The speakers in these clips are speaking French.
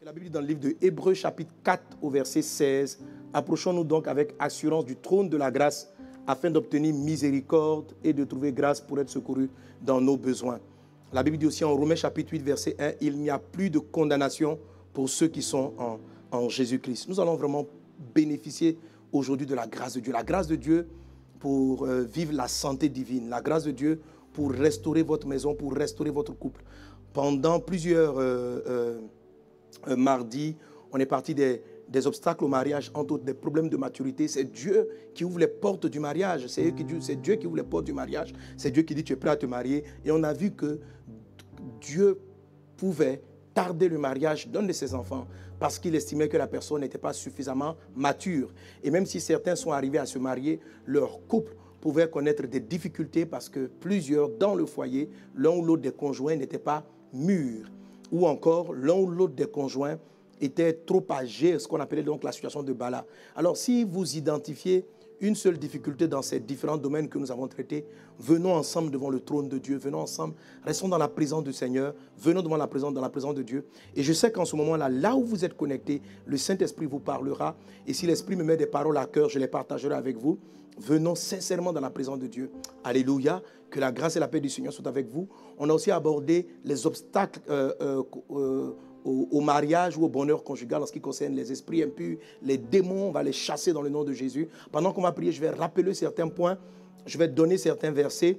La Bible dit dans le livre de Hébreux chapitre 4 au verset 16, « Approchons-nous donc avec assurance du trône de la grâce afin d'obtenir miséricorde et de trouver grâce pour être secourus dans nos besoins. » La Bible dit aussi en Romains chapitre 8 verset 1, « Il n'y a plus de condamnation pour ceux qui sont en Jésus-Christ. » Nous allons vraiment bénéficier aujourd'hui de la grâce de Dieu. La grâce de Dieu pour vivre la santé divine. La grâce de Dieu pour restaurer votre maison, pour restaurer votre couple. Pendant plusieurs mardis, on est parti des obstacles au mariage, entre autres des problèmes de maturité. C'est Dieu qui ouvre les portes du mariage. C'est Dieu qui ouvre les portes du mariage. C'est Dieu qui dit tu es prêt à te marier. Et on a vu que Dieu pouvait tarder le mariage d'un de ses enfants parce qu'il estimait que la personne n'était pas suffisamment mature. Et même si certains sont arrivés à se marier, leur couple pouvait connaître des difficultés parce que plusieurs dans le foyer, l'un ou l'autre des conjoints n'était pas mûr. Ou encore, l'un ou l'autre des conjoints était trop âgé, ce qu'on appelait donc la situation de Bala. Alors, si vous identifiez une seule difficulté dans ces différents domaines que nous avons traités, venons ensemble devant le trône de Dieu, venons ensemble, restons dans la présence du Seigneur, venons dans la présence de Dieu. Et je sais qu'en ce moment-là, là où vous êtes connectés, le Saint-Esprit vous parlera. Et si l'Esprit me met des paroles à cœur, je les partagerai avec vous. Venons sincèrement dans la présence de Dieu. Alléluia. Que la grâce et la paix du Seigneur soient avec vous. On a aussi abordé les obstacles au mariage ou au bonheur conjugal en ce qui concerne les esprits impurs, les démons, on va les chasser dans le nom de Jésus. Pendant qu'on va prier, je vais rappeler certains points, je vais donner certains versets.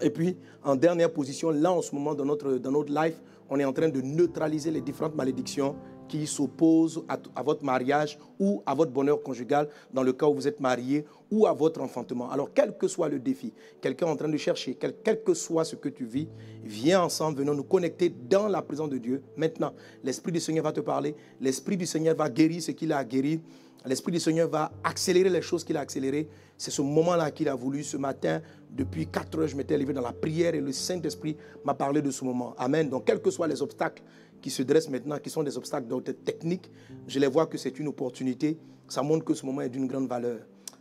Et puis, en dernière position, là en ce moment dans notre life, on est en train de neutraliser les différentes malédictions qui s'opposent à votre mariage ou à votre bonheur conjugal dans le cas où vous êtes marié ou à votre enfantement. Alors, quel que soit le défi, quelqu'un est en train de chercher, quel que soit ce que tu vis, viens ensemble, venons nous connecter dans la présence de Dieu. Maintenant, l'Esprit du Seigneur va te parler, l'Esprit du Seigneur va guérir ce qu'il a à guérir, l'Esprit du Seigneur va accélérer les choses qu'il a accélérées. C'est ce moment-là qu'il a voulu. Ce matin, depuis 4 heures, je m'étais levé dans la prière et le Saint-Esprit m'a parlé de ce moment. Amen. Donc, quels que soient les obstacles qui se dressent maintenant, qui sont des obstacles techniques, je les vois que c'est une opportunité. Ça montre que ce moment est d'une grande valeur.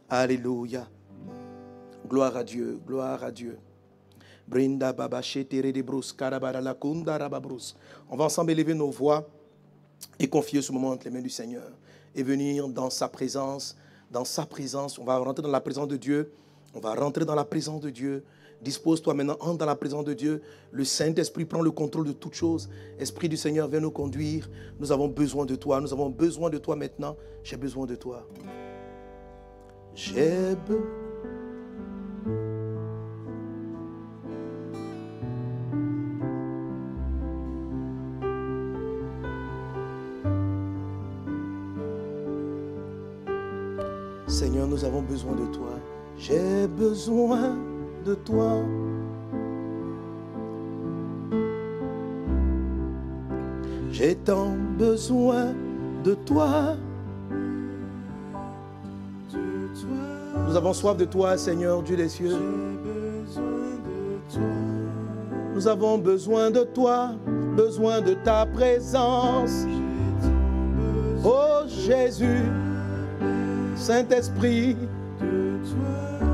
Alléluia. Gloire à Dieu, gloire à Dieu. On va ensemble élever nos voix et confier ce moment entre les mains du Seigneur et venir dans sa présence. Dans sa présence, on va rentrer dans la présence de Dieu. On va rentrer dans la présence de Dieu. Dispose-toi maintenant, entre dans la présence de Dieu. Le Saint-Esprit prend le contrôle de toutes choses. Esprit du Seigneur, viens nous conduire. Nous avons besoin de toi. Nous avons besoin de toi maintenant. J'ai besoin de toi. J'ai besoin. Seigneur, nous avons besoin de toi. J'ai besoin de toi. J'ai tant besoin de toi. Nous avons soif de toi, Seigneur, Dieu des cieux. Nous avons besoin de toi, besoin de ta présence. Oh Jésus, Saint-Esprit,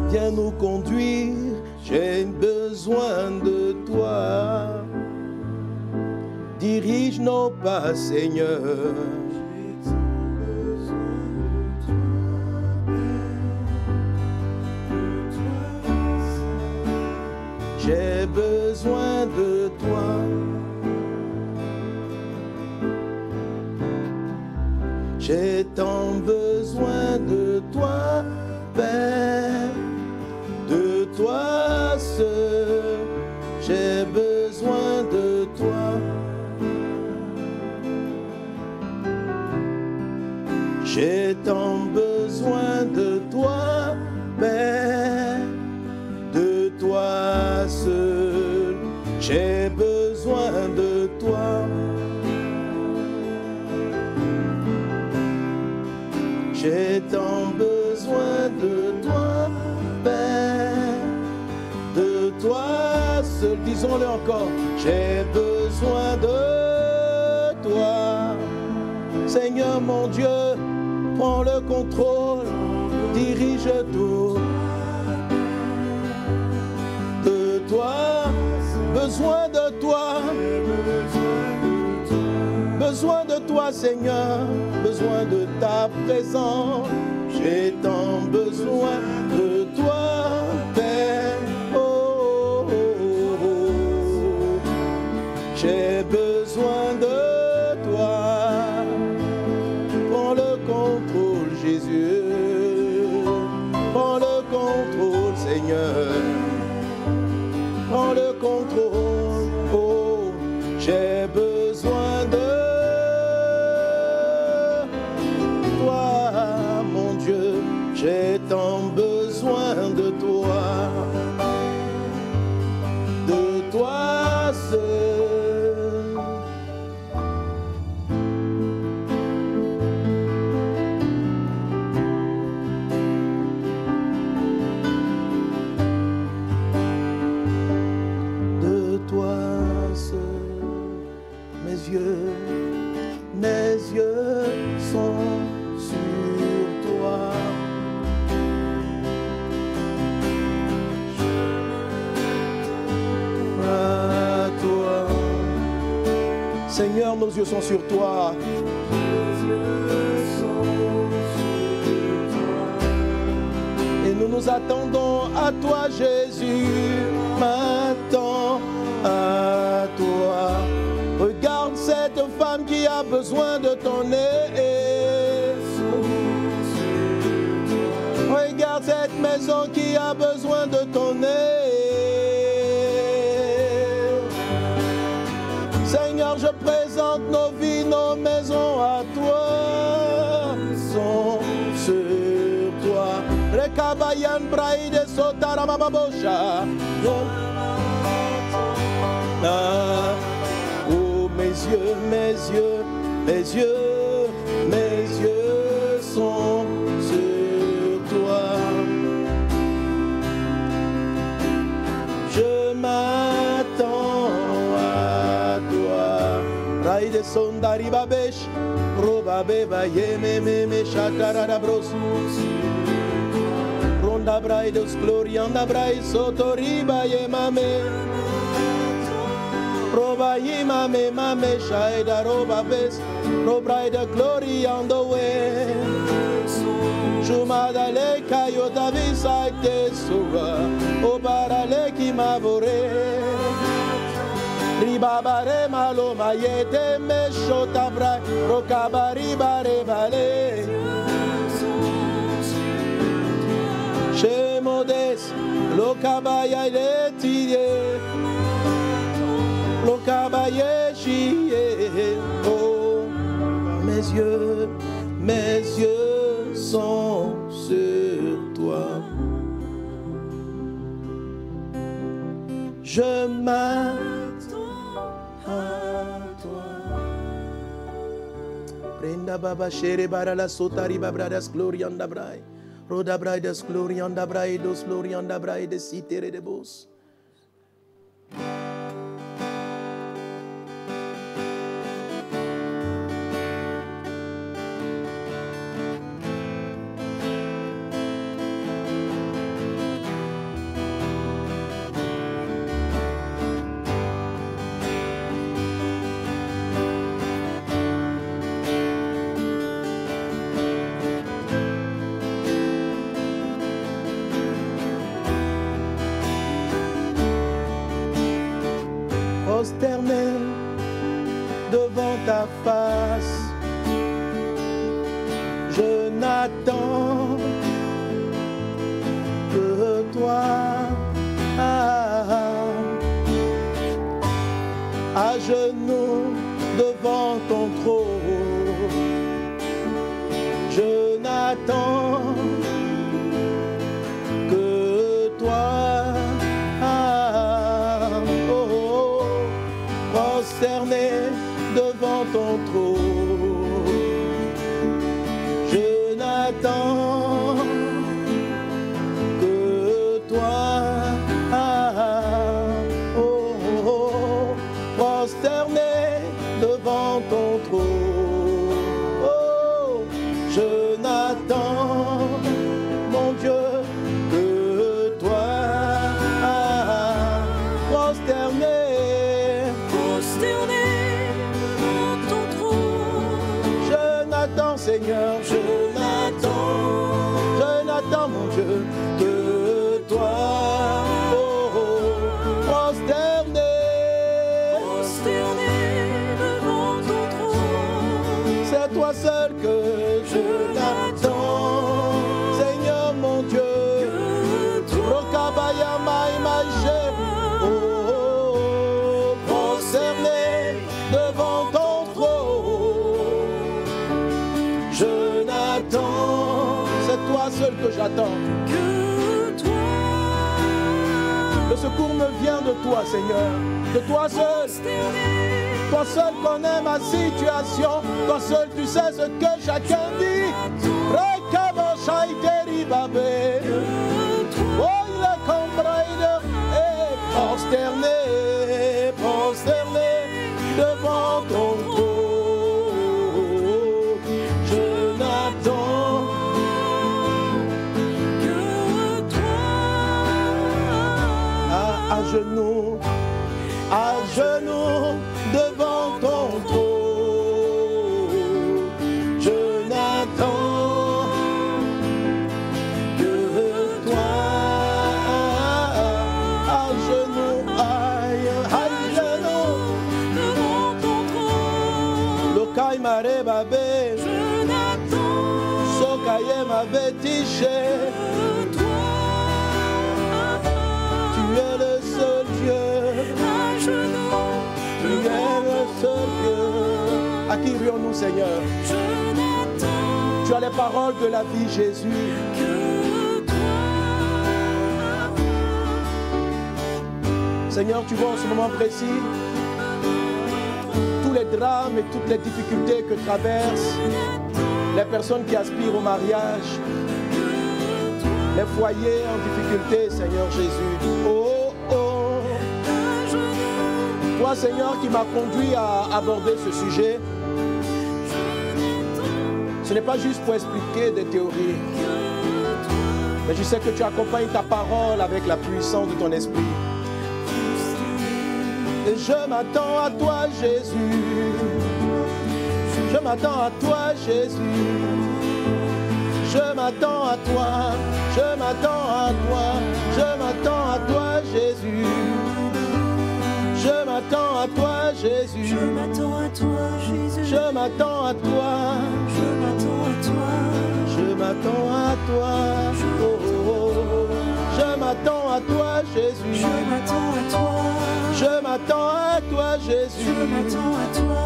viens nous conduire, j'ai besoin de toi. Dirige nos pas, Seigneur. J'ai besoin de toi. J'ai tant besoin de toi, Père, de toi seul. J'ai besoin de toi. J'ai tant besoin de toi, Père, de toi seul. J'ai besoin de toi. J'ai tant besoin de toi, Père, de toi seul. Disons-le encore. J'ai besoin de toi. Seigneur mon Dieu, prends le contrôle, dirige tout. De toi, besoin de toi. Besoin de toi, Seigneur, besoin de ta présence. J'ai tant besoin de toi, Père. Oh, oh, oh, oh. J'ai besoin de toi. Prends le contrôle, Jésus. Prends le contrôle, Seigneur. Prends le contrôle. Oh, j'ai besoin de toi, mon Dieu. J'ai tant besoin de toi. De toi seul. De toi seul. Mes yeux sont sur toi. À toi. Seigneur, nos yeux sont sur toi. Et nous nous attendons à toi, Jésus. M'attends à toi. Regarde cette femme qui a besoin de ton aide. Regarde cette maison qui a besoin de ton aide. Seigneur, je présente nos vies, nos maisons à toi. Sont sur toi. Rekabayan braide sotaramababosha. Mes yeux sont sur toi. Je m'attends à toi. Raide sondari babesh, robabeba yememe me shatarada bros. Ronda braidos glorianda brai sotoriba yemame. Roba yimame mame shaida roba bes, roba the glory on the way. Jumadale kayo davisa te suga, obarale ki mavore. Ribabare malo mayete me shota bra, rokabari bare bale. Chez Modeste, lokabaya letiye. Oh, mes yeux sont sur toi. Je m'attends à toi. Prenda baba shere barala sotari babradas glorianda brai. Roda braidas glorianda brai dos glorianda brai de sitere de bos. Prosterné devant ta face, je n'attends que toi. À genoux devant ton trône, je n'attends que toi. Prosterné devant ton trône, je n'attends que toi. Prosterné devant ton trône, oh, je n'attends, mon Dieu, que toi. Prosterné. Prosterné devant ton trône, m'attends. Le secours me vient de toi, Seigneur. De toi seul. Toi seul connais ma situation. Toi seul tu sais ce que chacun dit. Prosterné, prosterné devant ton trône. Je n'attends que toi. À genoux devant ton trône. Je n'attends que toi. À genoux devant ton trône. Lokai mare babé. Je n'attends Sokaye m'avait tiché. Tu es le seul Dieu. Tu es le seul Dieu. À qui rions-nous, Seigneur? Tu as les paroles de la vie, Jésus. Seigneur, tu vois en ce moment précis tous les drames et toutes les difficultés que traversent les personnes qui aspirent au mariage, les foyers en difficulté, Seigneur Jésus. Oh, oh. Toi, Seigneur, qui m'as conduit à aborder ce sujet, ce n'est pas juste pour expliquer des théories, mais je sais que tu accompagnes ta parole avec la puissance de ton esprit. Et je m'attends à toi, Jésus. Je m'attends à toi, Jésus. Je m'attends à toi. Je m'attends à toi. Je m'attends à toi, Jésus. Je m'attends à toi, Jésus. Je m'attends à toi, Jésus. Je m'attends à toi. Je m'attends à toi. Je m'attends à toi. Oh, oh, oh. Je m'attends à toi, Jésus. Je m'attends à toi. Je m'attends à toi, Jésus. Je m'attends à toi.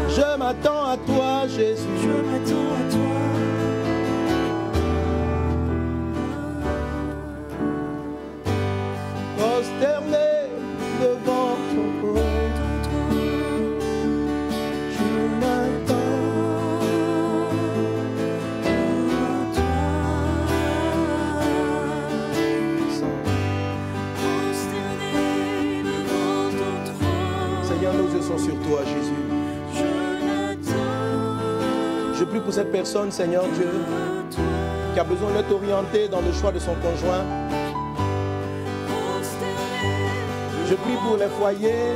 Je m'attends à toi, Jésus. Je m'attends à toi. Prosterné devant ton trône. Je m'attends Seigneur, nos yeux sont sur toi, Jésus. Je prie pour cette personne, Seigneur Dieu, qui a besoin d'être orientée dans le choix de son conjoint. Je prie pour les foyers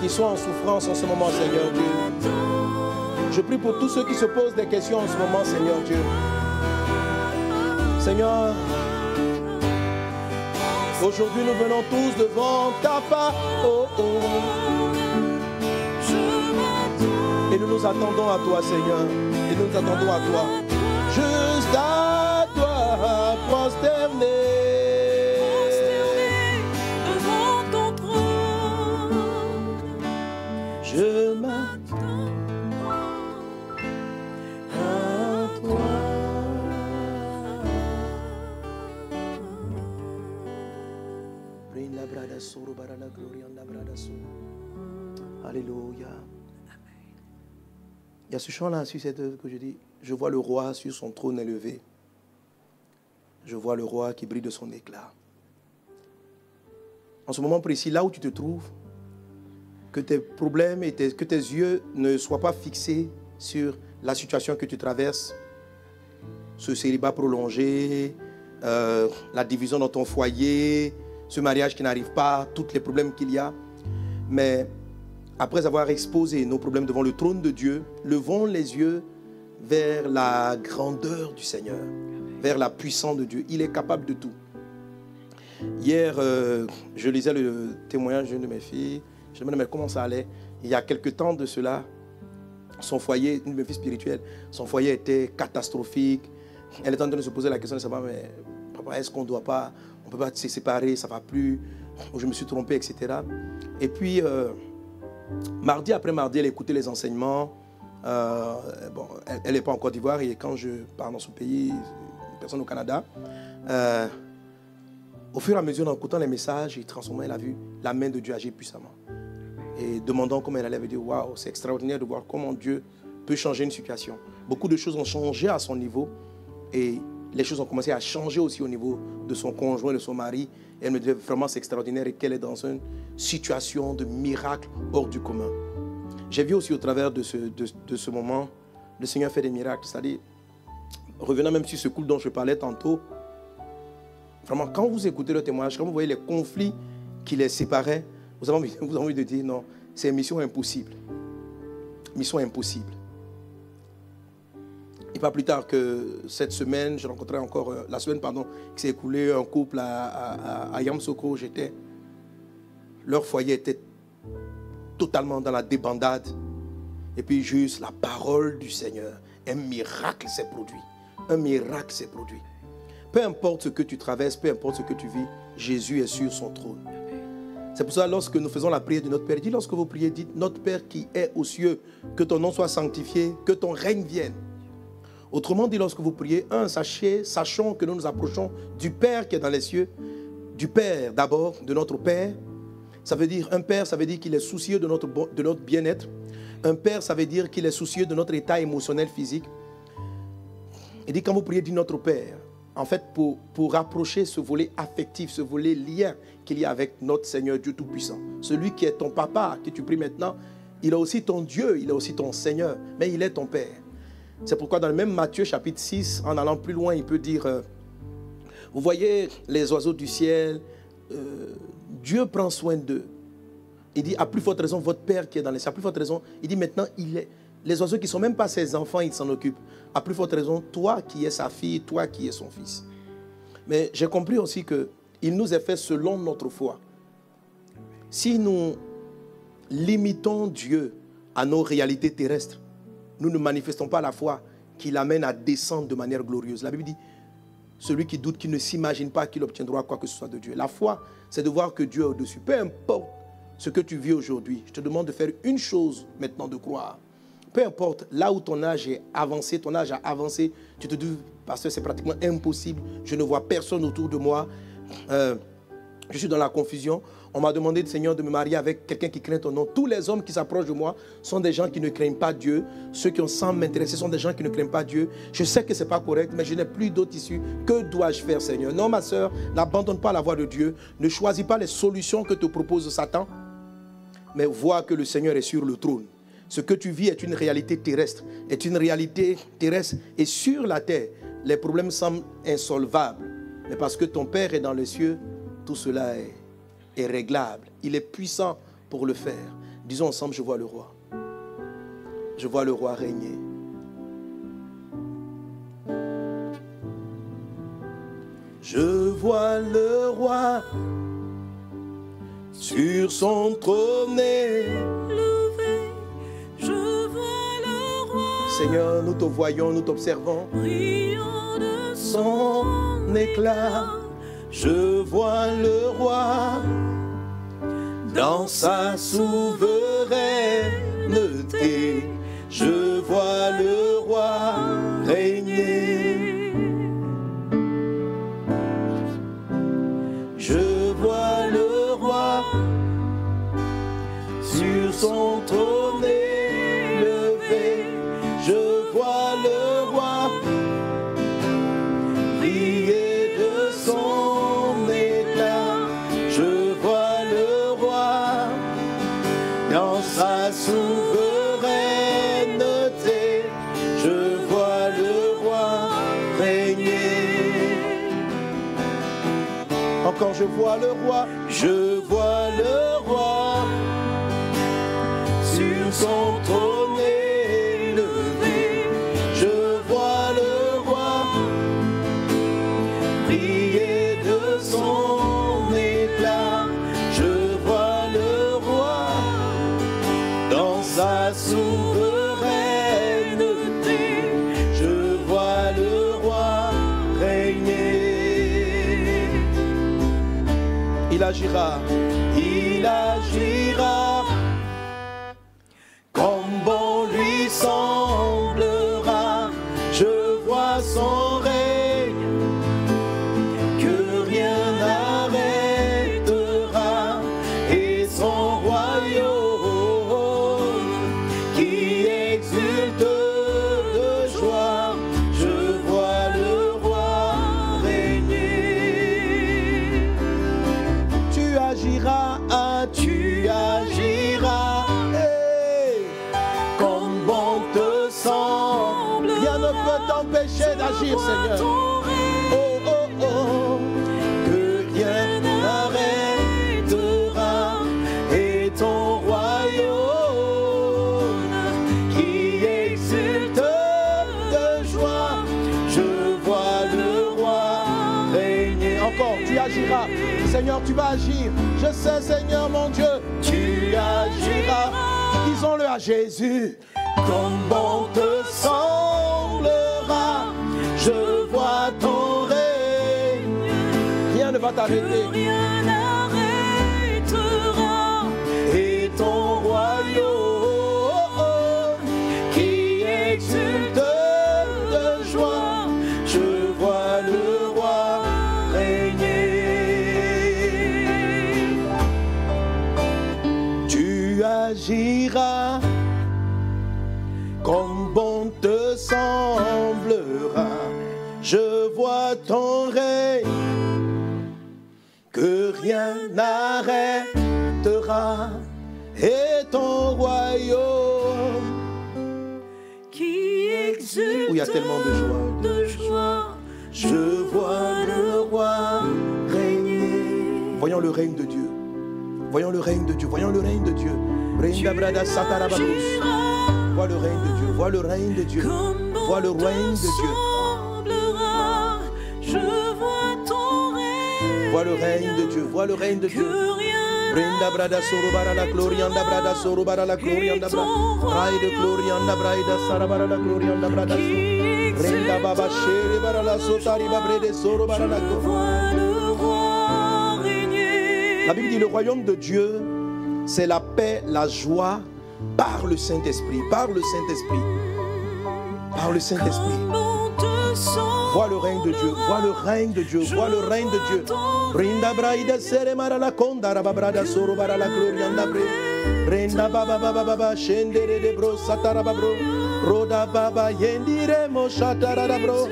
qui sont en souffrance en ce moment, Seigneur Dieu. Je prie pour tous ceux qui se posent des questions en ce moment, Seigneur Dieu. Seigneur, aujourd'hui nous venons tous devant ta part. Oh, oh. Et nous nous attendons à toi, Seigneur. Et nous nous attendons à toi. Juste à toi, prosterné. Devant ton trône. Je m'attends à toi. Alléluia. Il y a ce chant-là, que je dis, je vois le roi sur son trône élevé. Je vois le roi qui brille de son éclat. En ce moment précis, là où tu te trouves, que tes problèmes et que tes yeux ne soient pas fixés sur la situation que tu traverses, ce célibat prolongé, la division dans ton foyer, ce mariage qui n'arrive pas, tous les problèmes qu'il y a. Mais après avoir exposé nos problèmes devant le trône de Dieu, levons les yeux vers la grandeur du Seigneur, vers la puissance de Dieu. Il est capable de tout. Hier, je lisais le témoignage d'une de mes filles. Je me demandais comment ça allait. Il y a quelque temps de cela, son foyer, une de mes filles spirituelles, son foyer était catastrophique. Elle était en train de se poser la question de savoir, mais papa, est-ce qu'on ne doit pas, on ne peut pas se séparer, ça ne va plus, je me suis trompé, etc. Et puis, mardi après mardi, elle écoutait les enseignements. Bon, elle n'est pas en Côte d'Ivoire et quand je pars dans son pays, personnes au Canada. Au fur et à mesure, en écoutant les messages, il transformait la vue, la main de Dieu agit puissamment. Et demandant comment elle allait, elle dire waouh, c'est extraordinaire de voir comment Dieu peut changer une situation. Beaucoup de choses ont changé à son niveau et les choses ont commencé à changer aussi au niveau de son conjoint, de son mari. Et elle me disait vraiment c'est extraordinaire et qu'elle est dans une situation de miracle hors du commun. J'ai vu aussi au travers de ce moment, le Seigneur fait des miracles. C'est-à-dire, revenant même sur ce couple dont je parlais tantôt, vraiment quand vous écoutez le témoignage, quand vous voyez les conflits qui les séparaient, vous avez envie de dire non, c'est une mission impossible. Mission impossible. Et pas plus tard que cette semaine, je rencontrais encore, la semaine pardon, qui s'est écoulée, un couple à Yamoussoukro, leur foyer était totalement dans la débandade. Et puis juste la parole du Seigneur, un miracle s'est produit. Un miracle s'est produit. Peu importe ce que tu traverses, peu importe ce que tu vis, Jésus est sur son trône. C'est pour ça, lorsque nous faisons la prière de notre Père, dit, lorsque vous priez, dites, notre Père qui est aux cieux, que ton nom soit sanctifié, que ton règne vienne. Autrement dit, lorsque vous priez, sachons que nous nous approchons du Père qui est dans les cieux, du Père d'abord, de notre Père. Ça veut dire, un Père, ça veut dire qu'il est soucieux de notre bien-être. Un Père, ça veut dire qu'il est soucieux de notre état émotionnel, physique. Il dit, quand vous priez, dit notre Père. En fait, pour rapprocher ce volet affectif, ce volet lien qu'il y a avec notre Seigneur Dieu Tout-Puissant. Celui qui est ton papa, que tu pries maintenant, il est aussi ton Dieu, il est aussi ton Seigneur, mais il est ton Père. C'est pourquoi dans le même Matthieu chapitre 6, en allant plus loin, il peut dire, vous voyez les oiseaux du ciel, Dieu prend soin d'eux. Il dit, à plus forte raison, votre Père qui est dans les cieux, à plus forte raison, il dit maintenant, les oiseaux qui ne sont même pas ses enfants, il s'en occupe. À plus forte raison, toi qui es sa fille, toi qui es son fils. Mais j'ai compris aussi qu'il nous est fait selon notre foi. Si nous limitons Dieu à nos réalités terrestres, nous ne manifestons pas la foi qui l'amène à descendre de manière glorieuse. La Bible dit, celui qui doute, qui ne s'imagine pas qu'il obtiendra quoi que ce soit de Dieu. La foi, c'est de voir que Dieu est au-dessus. Peu importe ce que tu vis aujourd'hui, je te demande de faire une chose maintenant, de croire. Peu importe, là où ton âge est avancé, ton âge a avancé, tu te dis, pasteur, c'est pratiquement impossible, je ne vois personne autour de moi, je suis dans la confusion. On m'a demandé, Seigneur, de me marier avec quelqu'un qui craint ton nom. Tous les hommes qui s'approchent de moi sont des gens qui ne craignent pas Dieu. Ceux qui ont semblé m'intéresser sont des gens qui ne craignent pas Dieu. Je sais que ce n'est pas correct, mais je n'ai plus d'autre issue. Que dois-je faire, Seigneur? Non, ma soeur, n'abandonne pas la voie de Dieu. Ne choisis pas les solutions que te propose Satan, mais vois que le Seigneur est sur le trône. Ce que tu vis est une réalité terrestre, et sur la terre, les problèmes semblent insolvables. Mais parce que ton Père est dans les cieux, tout cela est réglable. Il est puissant pour le faire. Disons ensemble, je vois le roi. Je vois le roi régner. Je vois le roi sur son trône. Je vois le roi, Seigneur, nous te voyons, nous t'observons. brillant de Son éclat, je vois le roi dans sa souveraineté. Je vois le roi régner. Je vois le roi sur son trône élevé. Je vois le roi briller de son éclat. Je vois le roi dans sa souveraineté. Je vois le roi régner. Encore je vois le roi. Je vois le roi sur son trône élevé. Je vois le roi briller de son éclat. Je vois le roi dans sa souveraineté. Je vois le roi régner. Il agira, il agira comme bon lui semblera. Je vois son règne roi, tu agiras. Hey. Comme bon te semble. Rien ne peut t'empêcher d'agir, Seigneur. Oh, oh, oh. Que rien n'arrêtera. Et ton royaume qui exulte de joie. Je vois le roi régner. Encore, tu agiras. Seigneur, tu vas agir. Je sais, Seigneur, mon Dieu, tu agiras. Disons-le à Jésus. Comme bon te semblera, je vois ton règne. Rien ne va t'arrêter. Rien n'arrêtera. Et ton royaume qui exulte de joie, je vois le roi régner. Tu agiras comme bon te semblera. Je vois ton règne que rien n'arrêtera. Et ton royaume Qui exulte où il y a tellement de joie. Je vois le roi régner. Voyons le règne de Dieu. Voyons le règne de Dieu. Voyons le règne de Dieu. Vois le règne de Dieu. Vois le règne de Dieu. Vois le règne de Dieu. Je vois ton règne. Vois le règne de Dieu. Vois le règne de Dieu. Brenda brada sorubara la glorianda brada sorubara la glorianda brada. Rai de glorianda brada sarabara la glorianda brada. Brenda baba chere bara la sotari babrede sorubara la glorianda. La Bible dit le royaume de Dieu, c'est la paix, la joie par le Saint-Esprit, par le Saint-Esprit, par le Saint-Esprit. Vois le règne de Dieu, vois le règne de Dieu, vois le règne de Dieu. Brinda braida sere mara la konda rababrada soro bara la glorianda bre. Brinda baba baba baba shendere de bro satara bro. Roda baba yendire mo shatara bro.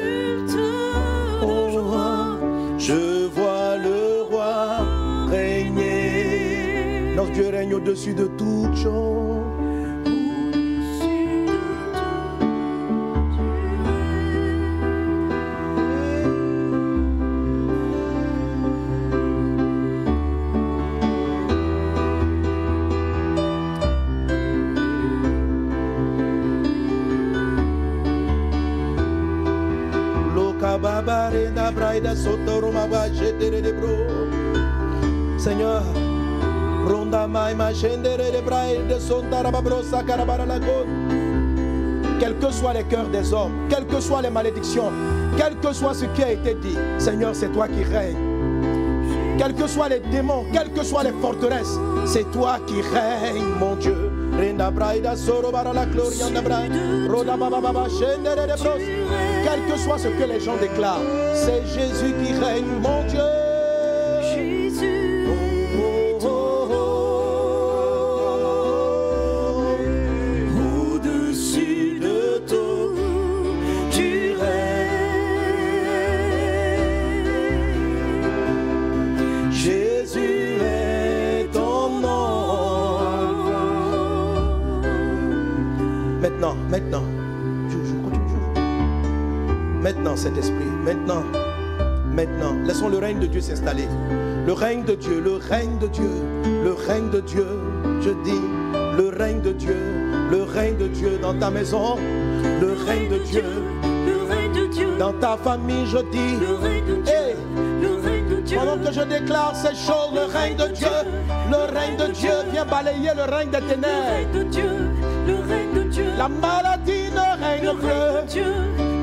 Oh, je vois le roi régner. Notre Dieu règne au-dessus de toutes choses. Seigneur, quels que soient les cœurs des hommes, quelles que soient les malédictions, quel que soit ce qui a été dit, Seigneur, c'est toi qui règnes. Quels que soient les démons, quelles que soient les forteresses, c'est toi qui règnes, mon Dieu. Quel que soit ce que les gens déclarent, c'est Jésus qui règne, mon Dieu. Jésus est au-dessus de tout, tu règnes. Jésus est ton nom. Maintenant, maintenant, cet esprit, maintenant, laissons le règne de Dieu s'installer. Le règne de Dieu, le règne de Dieu, le règne de Dieu, je dis, le règne de Dieu, le règne de Dieu dans ta maison, le règne de Dieu, le règne de Dieu, dans ta famille, je dis, le règne de Dieu, hey, le règne de Dieu. Pendant que je déclare ces choses, le règne de Dieu, le règne de Dieu vient balayer le règne des ténèbres. Le règne de Dieu, le règne de Dieu. La maladie ne règne plus.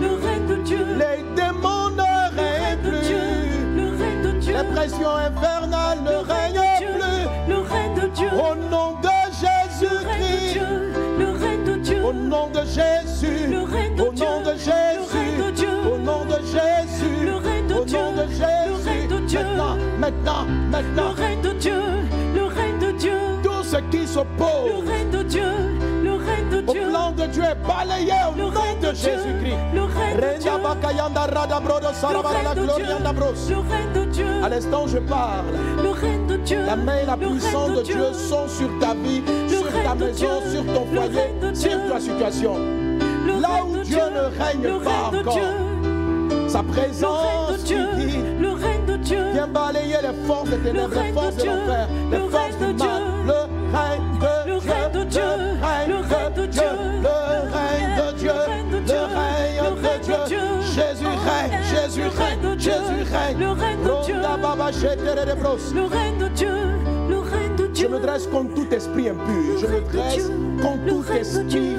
Le règne de Dieu, Les démons ne règnent plus. le règne de Dieu, Les pressions infernales ne règnent plus. le règne de Dieu, Au nom de Jésus-Christ, le règne de Dieu, au nom de Jésus, le règne de au Dieu, nom de le règne Jésus, de Dieu, au nom de Jésus, le règne de au Dieu, nom de le règne de Jésus. Dieu, Maintenant, le règne de Dieu, le règne de Dieu, tout ce qui le s'oppose règne de Dieu, le règne règne de Au Dieu. plan de Dieu est balayé au Le nom règne de de Dieu. Jésus-Christ. Le règne de Dieu. Renda bakayanda rada brodo sarabara la Le règne de Dieu. glorianda bros. Le règne de Dieu. À l'instant où je parle, Le règne de Dieu. la main et la Le règne puissance de Dieu sont sur ta vie, sur règne ta de maison, Dieu. sur ton Le foyer, règne de sur Dieu. ta situation. Le Là règne où de Dieu Dieu. ne règne Le pas règne de encore, Dieu. sa Le règne présence de Dieu. qui dit, Le règne de Dieu. viens balayer les forces des ténèbres, les règne forces de de Dieu. l'enfer, les Le forces règne du de mal. Dieu. Le règne de Le Dieu, règne de Dieu. le règne Le règne de de Dieu, Dieu. le règne de Dieu, Le règne de le Dieu. règne Le de règne de Dieu. Dieu. Jésus règne, Jésus Le règne règne, de Dieu. Jésus règne. Le règne de Dieu. Ronda baba shetere de bros. Le règne de Dieu. Le règne de Je Dieu. me dresse contre tout esprit impur. Je me dresse contre Le tout règne de esprit, Dieu.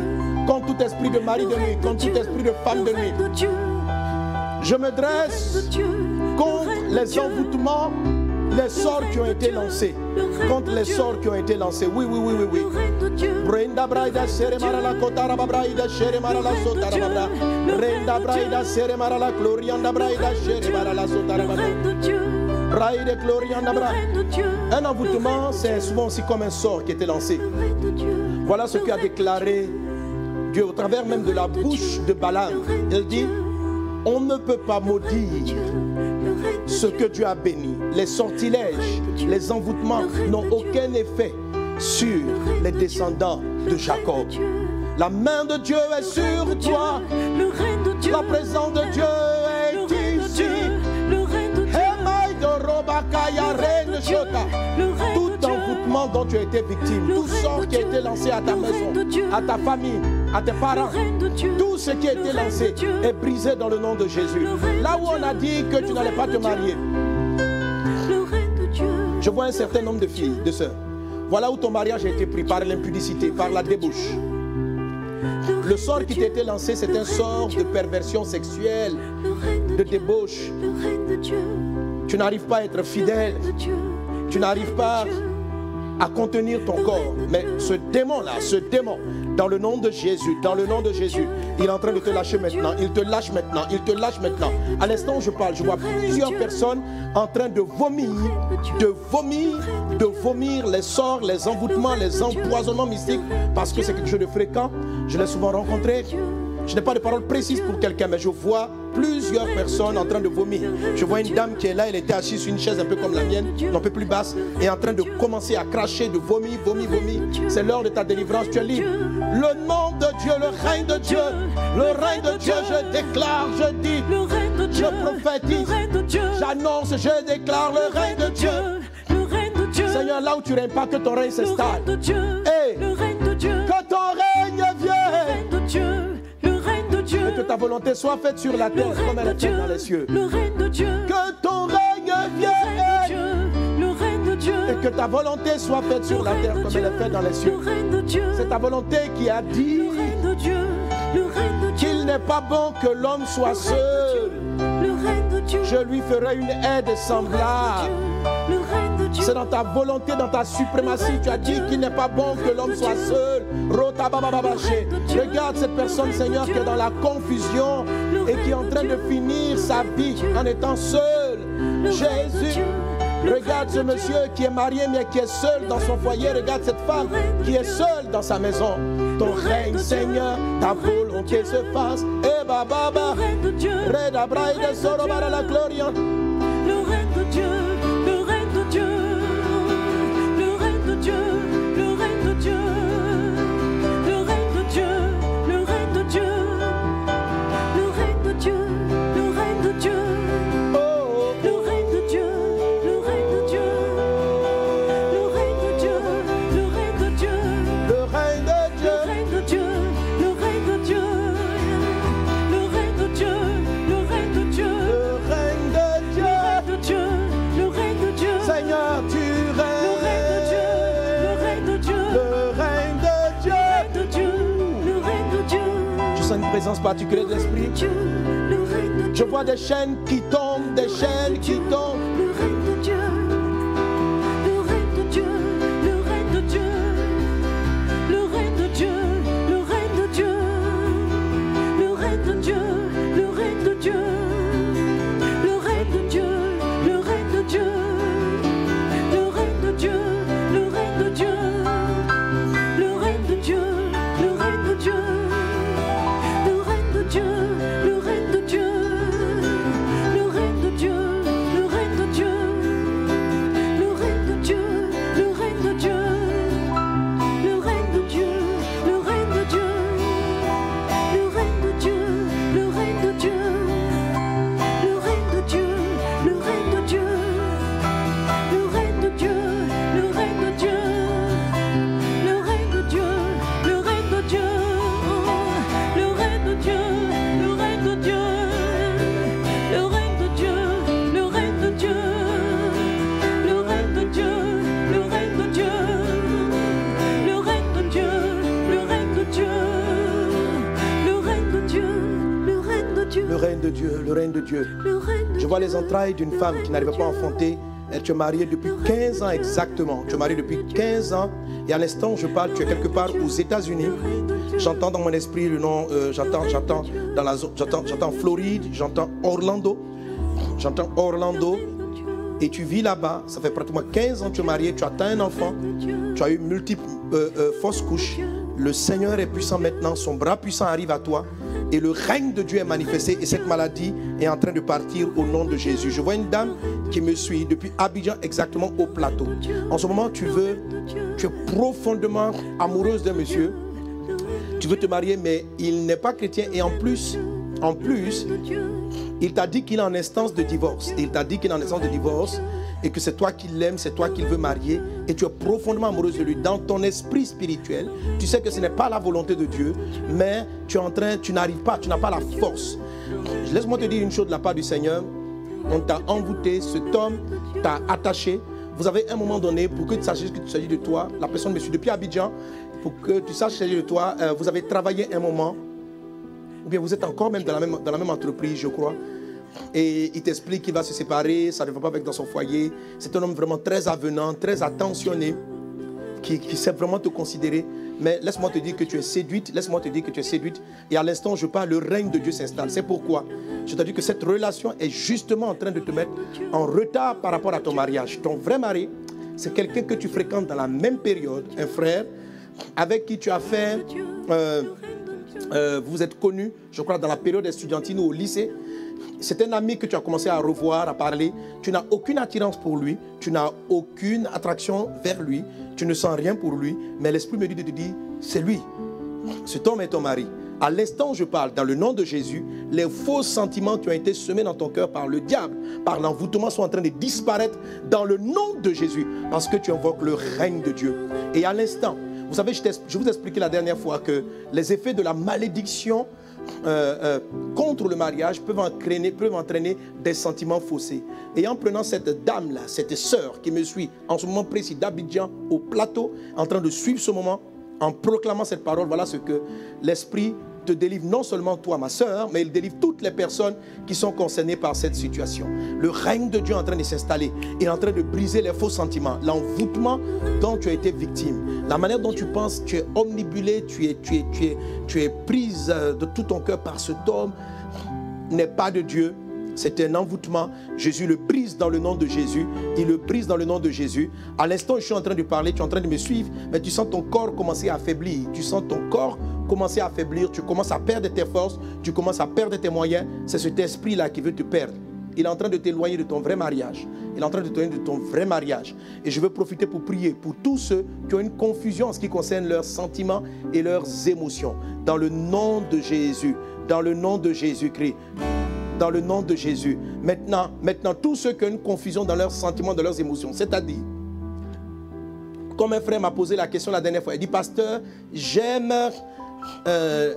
contre tout esprit de mari de nuit, contre tout esprit de femme de nuit. Je me dresse contre les envoûtements, les sorts qui ont été lancés. Contre les sorts qui ont été lancés. Oui, oui, oui, oui, oui. Brenda braida sere marala kotara braida sere marala sotara babra. Brenda braida sere marala glorianda braida sere marala sotara babra. Braida glorianda bra. Un envoûtement, c'est souvent aussi comme un sort qui était lancé. Voilà ce qu'a déclaré Dieu au travers même de la bouche de Balaam. Il dit, on ne peut pas maudire ce que Dieu a béni. Les sortilèges, les envoûtements n'ont aucun effet sur les descendants de Jacob. La main de Dieu est sur toi. La présence de Dieu est ici. Tout envoûtement dont tu as été victime, tout sort qui a été lancé à ta maison, à ta famille, à tes parents, tout ce qui a été lancé est brisé dans le nom de Jésus. Là où on a dit que tu n'allais pas te marier, je vois un certain nombre de filles, de sœurs. Voilà où ton mariage a été pris par l'impudicité, par la débauche. Le sort qui t'a été lancé, c'est un sort de perversion sexuelle, de débauche. Tu n'arrives pas à être fidèle. Tu n'arrives pas à contenir ton corps. Mais ce démon-là, ce démon, dans le nom de Jésus, dans le nom de Jésus, il est en train de te lâcher maintenant. Il te lâche maintenant. Il te lâche maintenant. À l'instant où je parle, je vois plusieurs personnes en train de vomir les sorts, les envoûtements, les empoisonnements mystiques, parce que c'est quelque chose de fréquent. Je l'ai souvent rencontré. Je n'ai pas de paroles précises pour quelqu'un, mais je vois plusieurs personnes en train de vomir. Je vois une dame qui est là, elle était assise sur une chaise un peu comme la mienne, un peu plus basse, et en train de commencer à cracher, de vomir. C'est l'heure de ta délivrance, tu es libre. Le nom de Dieu, le règne de Dieu, le règne de Dieu, je déclare, je dis, je prophétise, j'annonce, je déclare le règne de Dieu. Seigneur, là où tu règnes pas, que ton règne s'installe. Et que ton règne vienne. Et que ta volonté soit faite sur la terre comme elle est faite dans les cieux. Que ton règne vienne. Et que ta volonté soit faite sur la terre comme elle est faite dans les cieux. C'est ta volonté qui a dit qu'il n'est pas bon que l'homme soit seul. Je lui ferai une aide semblable. C'est dans ta volonté, dans ta suprématie. Tu as dit qu'il n'est pas bon que l'homme soit seul. Regarde cette personne, Seigneur, qui est dans la confusion et qui est en train de finir sa vie en étant seul. Jésus, regarde ce monsieur qui est marié mais qui est seul dans son foyer. Regarde cette femme qui est seule dans sa maison. Ton règne, Seigneur, ta volonté se fasse. Et baba, reda braide sorobara la gloria. Le règne de Dieu. Présence particulière de l'esprit. Je vois des chaînes qui tombent, des chaînes qui tombent. Le règne de Dieu, le règne de Dieu, le règne de Dieu, le règne de Dieu, le règne de Dieu, le règne de Dieu, le règne de Dieu, le règne de Dieu, le règne de Dieu, le règne de Dieu, le règne de Dieu, le règne de Dieu, le règne de Dieu. de Dieu, le règne de Dieu. le règne de Je vois les Dieu, entrailles d'une femme qui n'arrivait pas à enfanter. Elle, tu es mariée depuis 15 ans exactement. Tu es mariée depuis 15 ans. Et à l'instant où je parle, tu es quelque part aux États-Unis. J'entends dans mon esprit le nom, j'entends Floride, j'entends Orlando. J'entends Orlando. Et tu vis là-bas. Ça fait pratiquement 15 ans que tu es mariée. Tu as atteint un enfant. Tu as eu multiples fausses couches. Le Seigneur est puissant maintenant. Son bras puissant arrive à toi. Et le règne de Dieu est manifesté. Et cette maladie est en train de partir au nom de Jésus. Je vois une dame qui me suit depuis Abidjan exactement au plateau. En ce moment, tu es profondément amoureuse d'un monsieur. Tu veux te marier, mais il n'est pas chrétien. Et en plus, il t'a dit qu'il est en instance de divorce. Et il t'a dit qu'il est en instance de divorce et que c'est toi qui l'aimes, c'est toi qu'il veut marier. Et tu es profondément amoureuse de lui. Dans ton esprit spirituel, tu sais que ce n'est pas la volonté de Dieu, mais tu n'arrives pas, tu n'as pas la force. Laisse-moi te dire une chose de la part du Seigneur. On t'a envoûté, cet homme t'a attaché. Vous avez un moment donné, pour que tu saches qu'il s'agit de toi, la personne me suit depuis Abidjan, pour que tu saches qu'il s'agit de toi, vous avez travaillé un moment, ou bien vous êtes encore même dans la même entreprise, je crois. Et il t'explique qu'il va se séparer, ça ne va pas avec dans son foyer. C'est un homme vraiment très avenant, très attentionné, qui sait vraiment te considérer. Mais laisse-moi te dire que tu es séduite, Et à l'instant où je parle, le règne de Dieu s'installe. C'est pourquoi je te dis que cette relation est justement en train de te mettre en retard par rapport à ton mariage. Ton vrai mari, c'est quelqu'un que tu fréquentes dans la même période, un frère, avec qui tu as fait, vous êtes connus, je crois, dans la période estudiantine ou au lycée. C'est un ami que tu as commencé à revoir, à parler. Tu n'as aucune attirance pour lui. Tu n'as aucune attraction vers lui. Tu ne sens rien pour lui. Mais l'Esprit me dit de te dire, c'est lui. Cet homme est ton mari. À l'instant où je parle, dans le nom de Jésus, les faux sentiments qui ont été semés dans ton cœur par le diable, par l'envoûtement, sont en train de disparaître dans le nom de Jésus. Parce que tu invoques le règne de Dieu. Et à l'instant, vous savez, je vous ai expliqué la dernière fois que les effets de la malédiction contre le mariage peuvent entraîner des sentiments faussés. Et en prenant cette dame-là, cette sœur qui me suit en ce moment précis d'Abidjan au plateau, en train de suivre ce moment, en proclamant cette parole, voilà ce que l'Esprit te délivre, non seulement toi, ma sœur, mais il délivre toutes les personnes qui sont concernées par cette situation. Le règne de Dieu est en train de s'installer. Il est en train de briser les faux sentiments, l'envoûtement dont tu as été victime. La manière dont tu penses, tu es omnibulé, tu es prise de tout ton cœur par cet homme, n'est pas de Dieu. C'est un envoûtement. Jésus le brise dans le nom de Jésus. Il le brise dans le nom de Jésus. À l'instant où je suis en train de parler, tu es en train de me suivre, mais tu sens ton corps commencer à affaiblir. Tu sens ton corps commencer à affaiblir. Tu commences à perdre tes forces. Tu commences à perdre tes moyens. C'est cet esprit-là qui veut te perdre. Il est en train de t'éloigner de ton vrai mariage. Il est en train de t'éloigner de ton vrai mariage. Et je veux profiter pour prier pour tous ceux qui ont une confusion en ce qui concerne leurs sentiments et leurs émotions. Dans le nom de Jésus. Dans le nom de Jésus-Christ. Dans le nom de Jésus. Maintenant, tous ceux qui ont une confusion dans leurs sentiments, dans leurs émotions, c'est-à-dire, comme un frère m'a posé la question la dernière fois, il dit, pasteur, j'aime,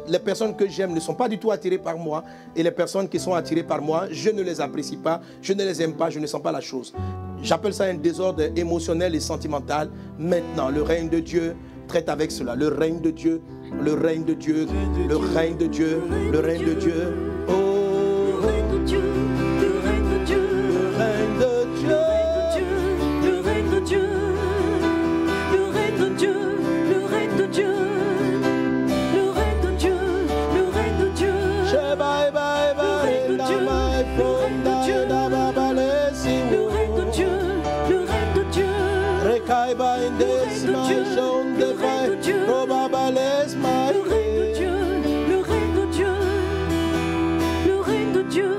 les personnes que j'aime ne sont pas du tout attirées par moi, et les personnes qui sont attirées par moi, je ne les apprécie pas, je ne les aime pas, je ne sens pas la chose. J'appelle ça un désordre émotionnel et sentimental. Maintenant, le règne de Dieu traite avec cela. Le règne de Dieu, le règne de Dieu, le règne de Dieu, le règne de Dieu. Oh, le règne de Dieu, le règne de Dieu, le règne de Dieu, le règne de Dieu, le règne de Dieu, le règne de Dieu, le règne de Dieu, le règne de Dieu, bye bye bye, le règne de Dieu, le règne de Dieu, le règne de Dieu, le règne de Dieu, Rekai by this my shown the fire, probably my le règne de Dieu, le règne de Dieu, le règne de Dieu,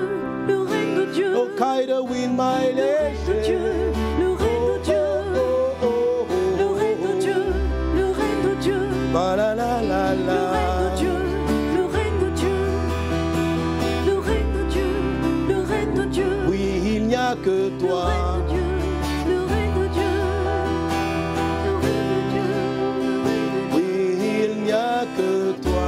le règne de Dieu, oh Kaida win my le règne de Dieu, le règne de Dieu, le règne de Dieu, le règne de Dieu, ba la la la le la. règne de Dieu, le règne de Dieu, le règne de Dieu, le règne de Dieu, Oui, il n'y a que le toi. règne de Dieu, le règne de Dieu, le règne de Dieu, le règne de Dieu. Oui, il n'y a que toi.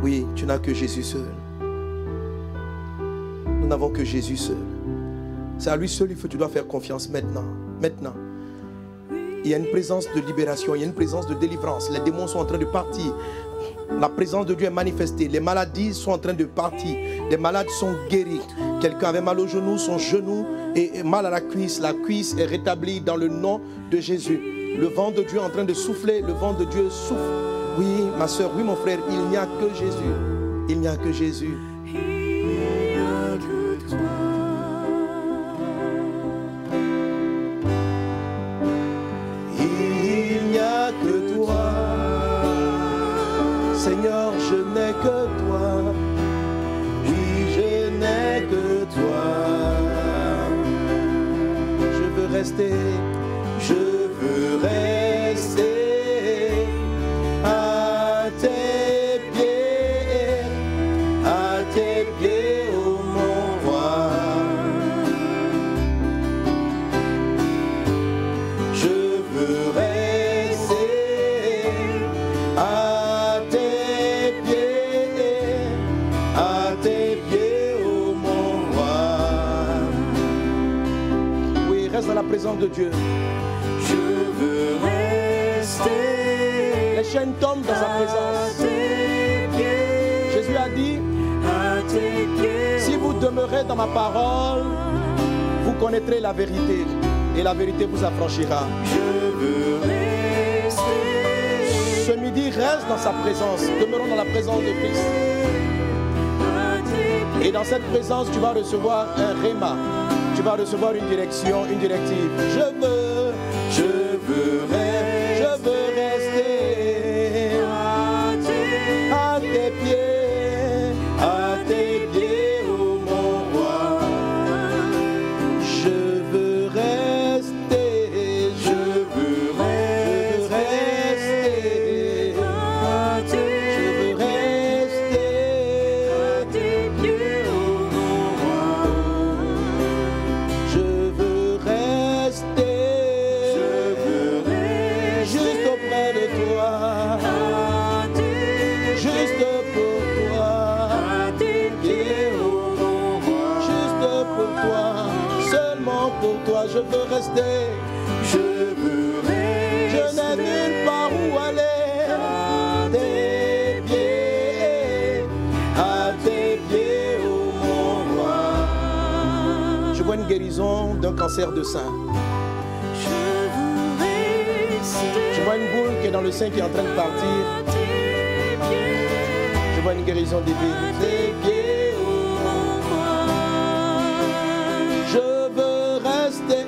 Oui, tu n'as que Jésus seul. Nous n'avons que Jésus seul. C'est à lui seul que tu dois faire confiance maintenant. Maintenant. Il y a une présence de libération, il y a une présence de délivrance. Les démons sont en train de partir. La présence de Dieu est manifestée. Les maladies sont en train de partir. Les malades sont guéris. Quelqu'un avait mal au genou, son genou est mal à la cuisse. La cuisse est rétablie dans le nom de Jésus. Le vent de Dieu est en train de souffler. Le vent de Dieu souffle. Oui, ma soeur, oui, mon frère, il n'y a que Jésus. Il n'y a que Jésus. Seigneur, je n'ai que toi. Oui, je n'ai que toi. Je veux rester. Je veux rester à tes pieds, ô mon roi. Je veux rester à tes pieds, ô mon roi. Oui, reste dans la présence de Dieu. Je veux rester. Les chaînes tombent dans sa présence. Jésus a dit, si vous demeurez dans ma parole, vous connaîtrez la vérité et la vérité vous affranchira. Je veux rester. Ce midi, reste dans sa présence. Demeurons dans la présence de Christ. Et dans cette présence, tu vas recevoir un rhéma. Tu vas recevoir une direction, une directive. Je veux rester à tes pieds, ô mon roi. Je veux rester, je veux rester à tes pieds, ô mon roi. Je veux rester juste auprès de toi, juste pour toi, juste pour toi, seulement pour toi. Je veux rester, je n'ai nulle part où aller. À tes pieds, ô mon roi. Je vois une guérison d'un cancer de sein. Je vois une boule qui est dans le sein qui est en train de partir. Je vois une guérison divine. Tes pieds, ô mon roi. Je veux rester.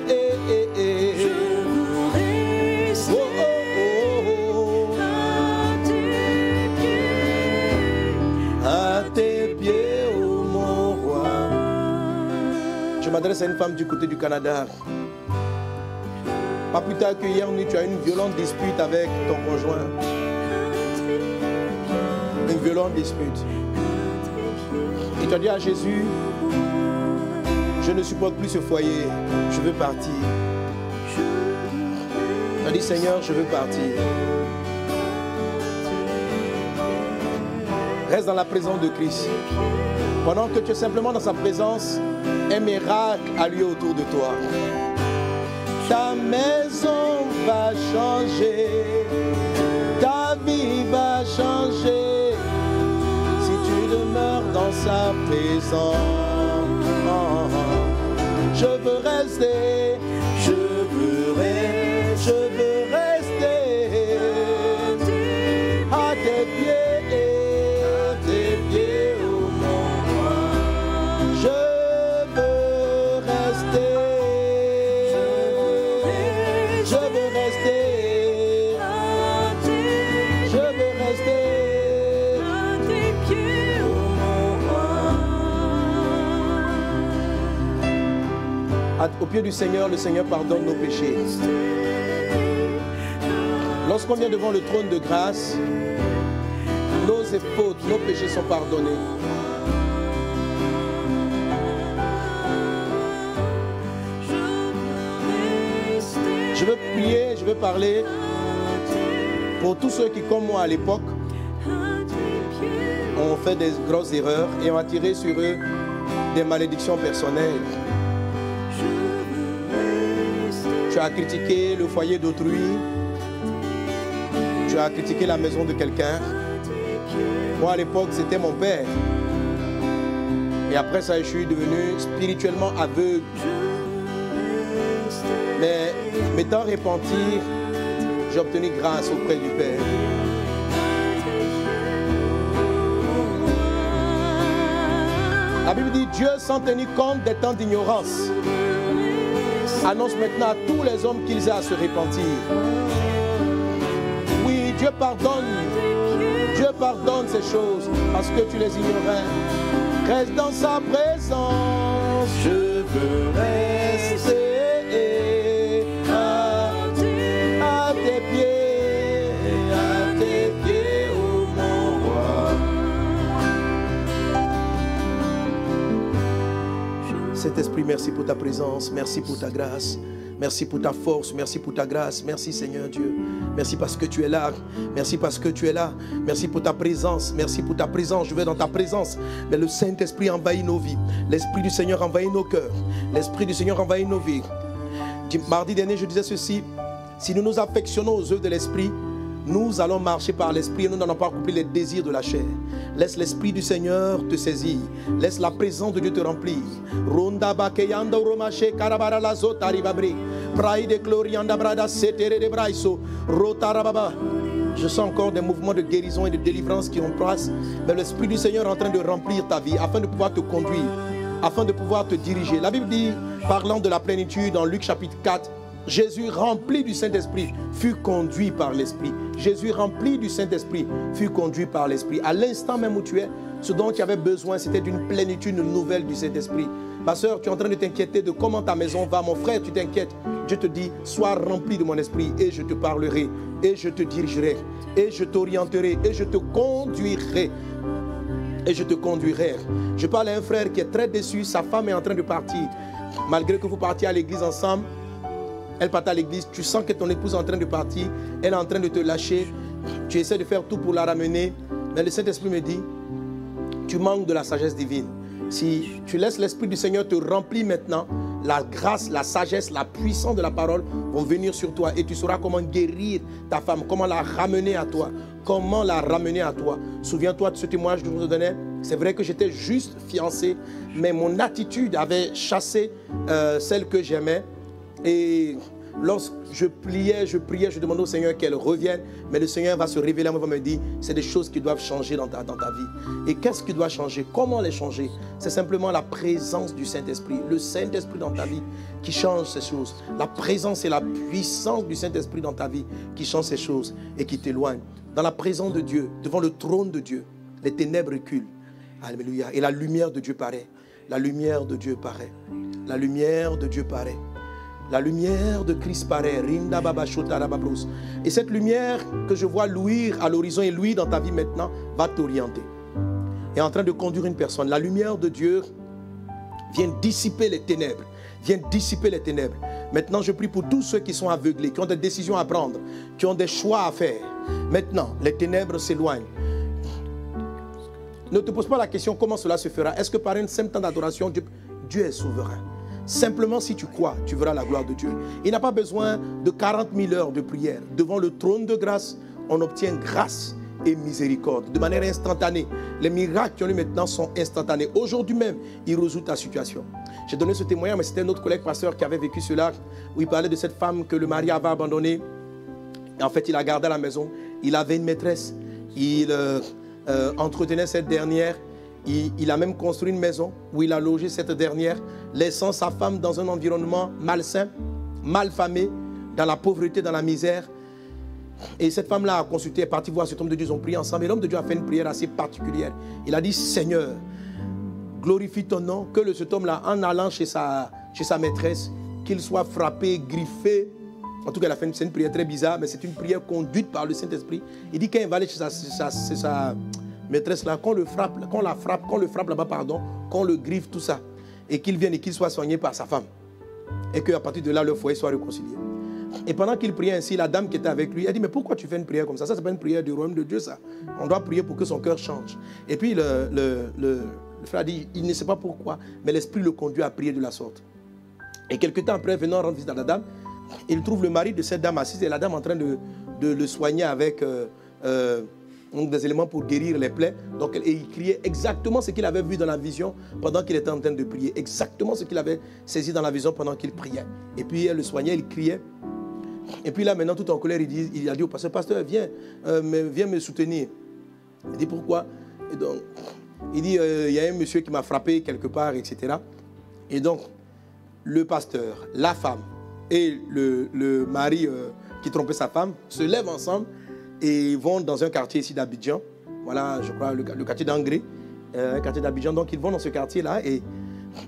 Oh, oh, oh. À tes pieds, ô mon roi. Je m'adresse à une femme du côté du Canada. Pas plus tard que hier nuit, tu as une violente dispute avec ton conjoint. Une violente dispute. Et tu as dit à Jésus, je ne supporte plus ce foyer, je veux partir. Tu as dit, Seigneur, je veux partir. Reste dans la présence de Christ. Pendant que tu es simplement dans sa présence, un miracle a lieu autour de toi. Ta maison va changer, ta vie va changer, si tu demeures dans sa présence. Je veux rester, je veux rester à tes pieds, ô mon roi. Je veux rester. Au pied du Seigneur, le Seigneur pardonne nos péchés. Lorsqu'on vient devant le trône de grâce, nos fautes, nos péchés sont pardonnés. Je veux prier, je veux parler pour tous ceux qui, comme moi à l'époque, ont fait des grosses erreurs et ont attiré sur eux des malédictions personnelles. as critiqué le foyer d'autrui. Tu as critiqué la maison de quelqu'un. Moi, à l'époque, c'était mon père. Et après ça, je suis devenu spirituellement aveugle. Mais m'étant repenti, j'ai obtenu grâce auprès du Père. La Bible dit, Dieu, sans tenir compte des temps d'ignorance, annonce maintenant à tous les hommes qu'ils aient à se repentir. Oui, Dieu pardonne ces choses parce que tu les ignorais. Reste dans sa présence, je veux rester à tes pieds, oh mon roi. Saint-Esprit, merci pour ta présence, merci pour ta grâce. Merci pour ta force, merci pour ta grâce, merci Seigneur Dieu. Merci parce que tu es là, merci parce que tu es là. Merci pour ta présence, merci pour ta présence. Je vais dans ta présence. Mais le Saint-Esprit envahit nos vies. L'Esprit du Seigneur envahit nos cœurs. L'Esprit du Seigneur envahit nos vies. Mardi dernier, je disais ceci. Si nous nous affectionnons aux œuvres de l'Esprit, nous allons marcher par l'Esprit et nous n'allons pas accomplir les désirs de la chair. Laisse l'Esprit du Seigneur te saisir. Laisse la présence de Dieu te remplir. Ronda bakeyanda romache karabara la zotaribabre. Praide glorianda brada setere de braiso. Rotarababa. Je sens encore des mouvements de guérison et de délivrance qui ont place. Mais l'Esprit du Seigneur est en train de remplir ta vie afin de pouvoir te conduire, afin de pouvoir te diriger. La Bible dit, parlant de la plénitude dans Luc chapitre 4, Jésus rempli du Saint-Esprit fut conduit par l'Esprit. Jésus rempli du Saint-Esprit fut conduit par l'Esprit. À l'instant même où tu es, ce dont tu avais besoin, c'était d'une plénitude nouvelle du Saint-Esprit. Ma soeur, tu es en train de t'inquiéter de comment ta maison va. Mon frère, tu t'inquiètes. Dieu te dit, sois rempli de mon esprit et je te parlerai, et je te dirigerai, et je t'orienterai, et je te conduirai. Et je te conduirai. Je parle à un frère qui est très déçu, sa femme est en train de partir. Malgré que vous partiez à l'église ensemble, elle part à l'église, tu sens que ton épouse est en train de partir, elle est en train de te lâcher, tu essaies de faire tout pour la ramener, mais le Saint-Esprit me dit, tu manques de la sagesse divine. Si tu laisses l'Esprit du Seigneur te remplir maintenant, la grâce, la sagesse, la puissance de la parole vont venir sur toi et tu sauras comment guérir ta femme, comment la ramener à toi, comment la ramener à toi. Souviens-toi de ce témoignage que je vous donnais. C'est vrai que j'étais juste fiancé, mais mon attitude avait chassé celle que j'aimais. Et lorsque je priais, je demandais au Seigneur qu'elle revienne. Mais le Seigneur va se révéler à moi, va me dire, c'est des choses qui doivent changer dans ta vie. Et qu'est-ce qui doit changer? Comment les changer? C'est simplement la présence du Saint-Esprit. Le Saint-Esprit dans ta vie qui change ces choses. La présence et la puissance du Saint-Esprit dans ta vie qui change ces choses et qui t'éloignent. Dans la présence de Dieu, devant le trône de Dieu, les ténèbres reculent. Alléluia. Et la lumière de Dieu paraît. La lumière de Dieu paraît. La lumière de Dieu paraît. La lumière de Christ paraît. Et cette lumière que je vois luire à l'horizon et luire dans ta vie maintenant va t'orienter. Et en train de conduire une personne. La lumière de Dieu vient dissiper les ténèbres. Vient dissiper les ténèbres. Maintenant, je prie pour tous ceux qui sont aveuglés, qui ont des décisions à prendre, qui ont des choix à faire. Maintenant, les ténèbres s'éloignent. Ne te pose pas la question comment cela se fera. Est-ce que par un simple temps d'adoration, Dieu est souverain? Simplement si tu crois, tu verras la gloire de Dieu. Il n'a pas besoin de 40 000 heures de prière. Devant le trône de grâce, on obtient grâce et miséricorde de manière instantanée. Les miracles qui ont lieu maintenant sont instantanés. Aujourd'hui même, il résout ta situation. J'ai donné ce témoignage, mais c'était un autre collègue pasteur qui avait vécu cela, où il parlait de cette femme que le mari avait abandonnée. Et en fait, il la gardait à la maison. Il avait une maîtresse. Il entretenait cette dernière. Il a même construit une maison où il a logé cette dernière, laissant sa femme dans un environnement malsain, malfamé, dans la pauvreté, dans la misère. Et cette femme-là a consulté, est partie voir cet homme de Dieu, ils ont prié ensemble. Et l'homme de Dieu a fait une prière assez particulière. Il a dit, Seigneur, glorifie ton nom, que cet homme-là, en allant chez sa maîtresse, qu'il soit frappé, griffé. En tout cas, c'est une prière très bizarre, mais c'est une prière conduite par le Saint-Esprit. Il dit, quand il va aller chez sa maîtresse là, qu'on le frappe là-bas, pardon, qu'on le griffe, tout ça, et qu'il vienne et qu'il soit soigné par sa femme, et qu'à partir de là, le foyer soit réconcilié. Et pendant qu'il priait ainsi, la dame qui était avec lui, elle dit, mais pourquoi tu fais une prière comme ça? Ça, c'est pas une prière du royaume de Dieu, ça. On doit prier pour que son cœur change. Et puis le frère dit, il ne sait pas pourquoi, mais l'Esprit le conduit à prier de la sorte. Et quelque temps après, venant rendre visite à la dame, il trouve le mari de cette dame assise et la dame en train de le soigner avec donc des éléments pour guérir les plaies. Donc, et il criait exactement ce qu'il avait vu dans la vision pendant qu'il était en train de prier. Exactement ce qu'il avait saisi dans la vision pendant qu'il priait. Et puis elle le soignait, il criait. Et puis là, maintenant, tout en colère, il a dit au pasteur, pasteur, viens me soutenir. Il dit, pourquoi? Et donc, il dit, il y a un monsieur qui m'a frappé quelque part, etc. Et donc, le pasteur, la femme et le mari qui trompait sa femme se lèvent ensemble et vont dans un quartier ici d'Abidjan. Voilà, je crois, le quartier d'Angré, un quartier d'Abidjan. Donc, ils vont dans ce quartier-là et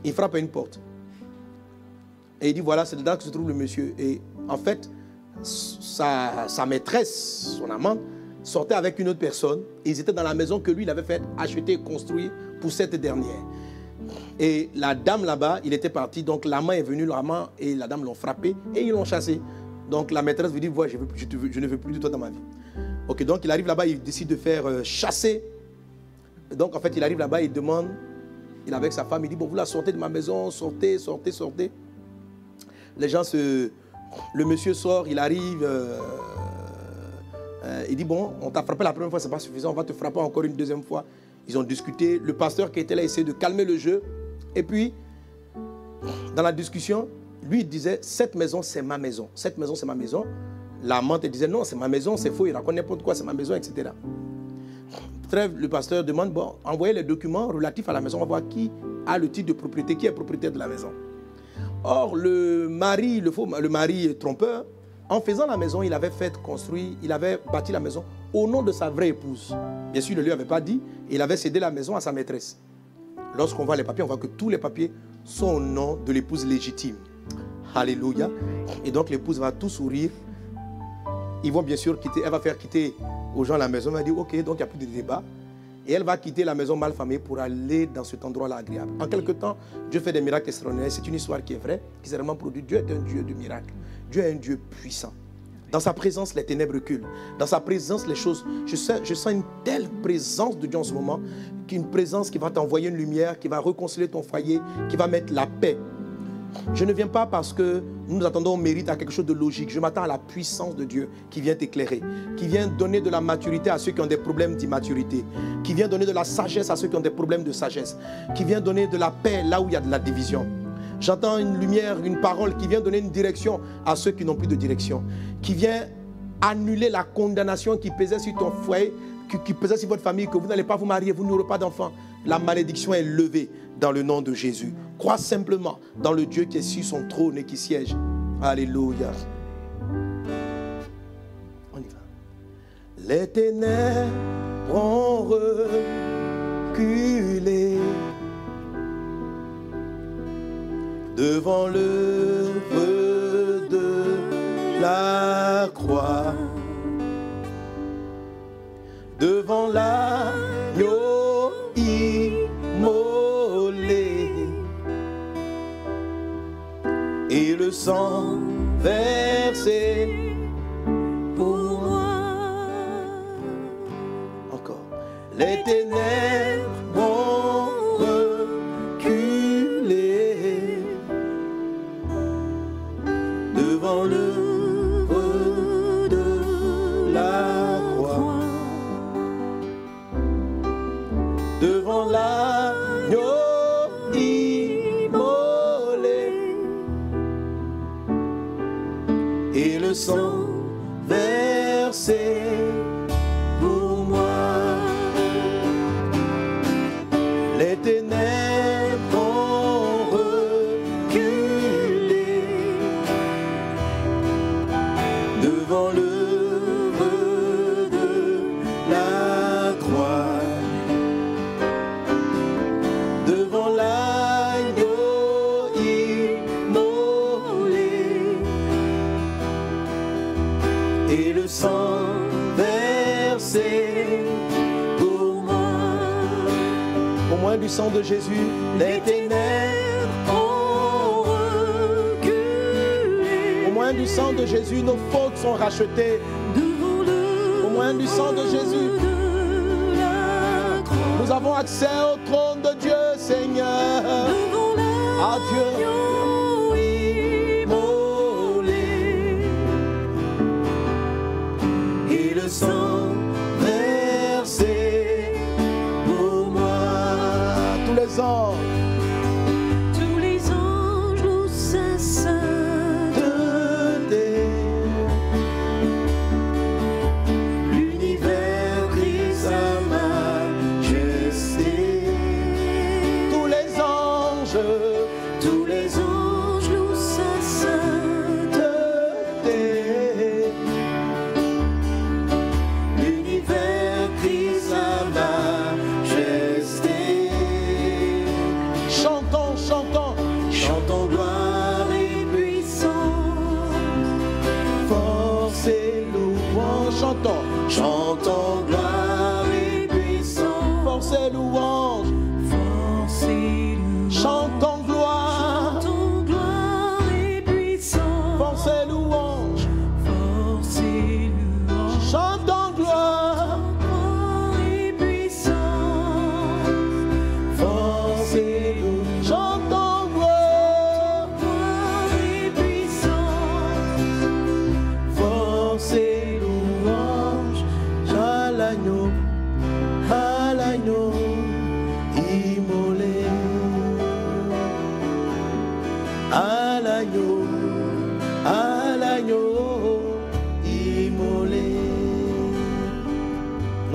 ils frappent à une porte. Et il dit, voilà, c'est là que se trouve le monsieur. Et en fait, sa maîtresse, son amante, sortait avec une autre personne. Et ils étaient dans la maison que lui, il avait fait acheter et construire pour cette dernière. Et la dame là-bas, il était parti. Donc l'amant est venu, l'amant et la dame l'ont frappé et ils l'ont chassé. Donc la maîtresse lui dit, voilà, je ne veux plus de toi dans ma vie. Ok, donc il arrive là-bas, il décide de faire chasser. Donc en fait, il arrive là-bas, il demande, il est avec sa femme, il dit, bon, vous la sortez de ma maison, sortez. Les gens le monsieur sort, il arrive, il dit, bon, on t'a frappé la première fois, c'est pas suffisant, on va te frapper encore une deuxième fois. Ils ont discuté, le pasteur qui était là essayait de calmer le jeu. Et puis, dans la discussion, lui il disait, cette maison c'est ma maison, cette maison c'est ma maison. L'amante disait, non, c'est ma maison, c'est faux, il raconte n'importe quoi, c'est ma maison, etc. Trêve, le pasteur demande, bon, envoyez les documents relatifs à la maison, on va voir qui a le titre de propriété, qui est propriétaire de la maison. Or, le mari trompeur, en faisant la maison, il avait fait construire, il avait bâti la maison au nom de sa vraie épouse. Bien sûr, il ne lui avait pas dit, il avait cédé la maison à sa maîtresse. Lorsqu'on voit les papiers, on voit que tous les papiers sont au nom de l'épouse légitime. Alléluia. Et donc l'épouse va tout sourire. Ils vont bien sûr quitter, elle va faire quitter aux gens la maison. Elle va dire, ok, donc il n'y a plus de débat. Et elle va quitter la maison malfamée pour aller dans cet endroit-là agréable. En quelque temps, Dieu fait des miracles extraordinaires. C'est une histoire qui est vraie, qui s'est vraiment produite. Dieu est un Dieu de miracles. Dieu est un Dieu puissant. Dans sa présence, les ténèbres reculent. Dans sa présence, les choses... Je sens une telle présence de Dieu en ce moment, qu'une présence qui va t'envoyer une lumière, qui va réconcilier ton foyer, qui va mettre la paix. Je ne viens pas parce que nous attendons au mérite à quelque chose de logique. Je m'attends à la puissance de Dieu qui vient t'éclairer, qui vient donner de la maturité à ceux qui ont des problèmes d'immaturité, qui vient donner de la sagesse à ceux qui ont des problèmes de sagesse, qui vient donner de la paix là où il y a de la division. J'entends une lumière, une parole qui vient donner une direction à ceux qui n'ont plus de direction, qui vient annuler la condamnation qui pesait sur ton foyer, qui pesait sur votre famille, que vous n'allez pas vous marier, vous n'aurez pas d'enfants. La malédiction est levée dans le nom de Jésus. Crois simplement dans le Dieu qui est sur son trône et qui siège. Alléluia. On y va. Les ténèbres ont reculé devant le feu de la croix, devant l'agneau immolé et le sang versé pour moi. Encore. Les ténèbres ont reculé devant le feu de la croix, devant l'agneau immolé et le sang versé pour moi. Les ténèbres ont reculé devant le feu de la croix, devant l'agneau immolé et le sang versé pour moi. Au moins du sang de Jésus, les ténèbres ont reculé. Au moins du sang de Jésus, nos fautes sont rachetées. Au moins du sang de Jésus, nous avons accès au trône de Dieu, Seigneur. À Dieu immolé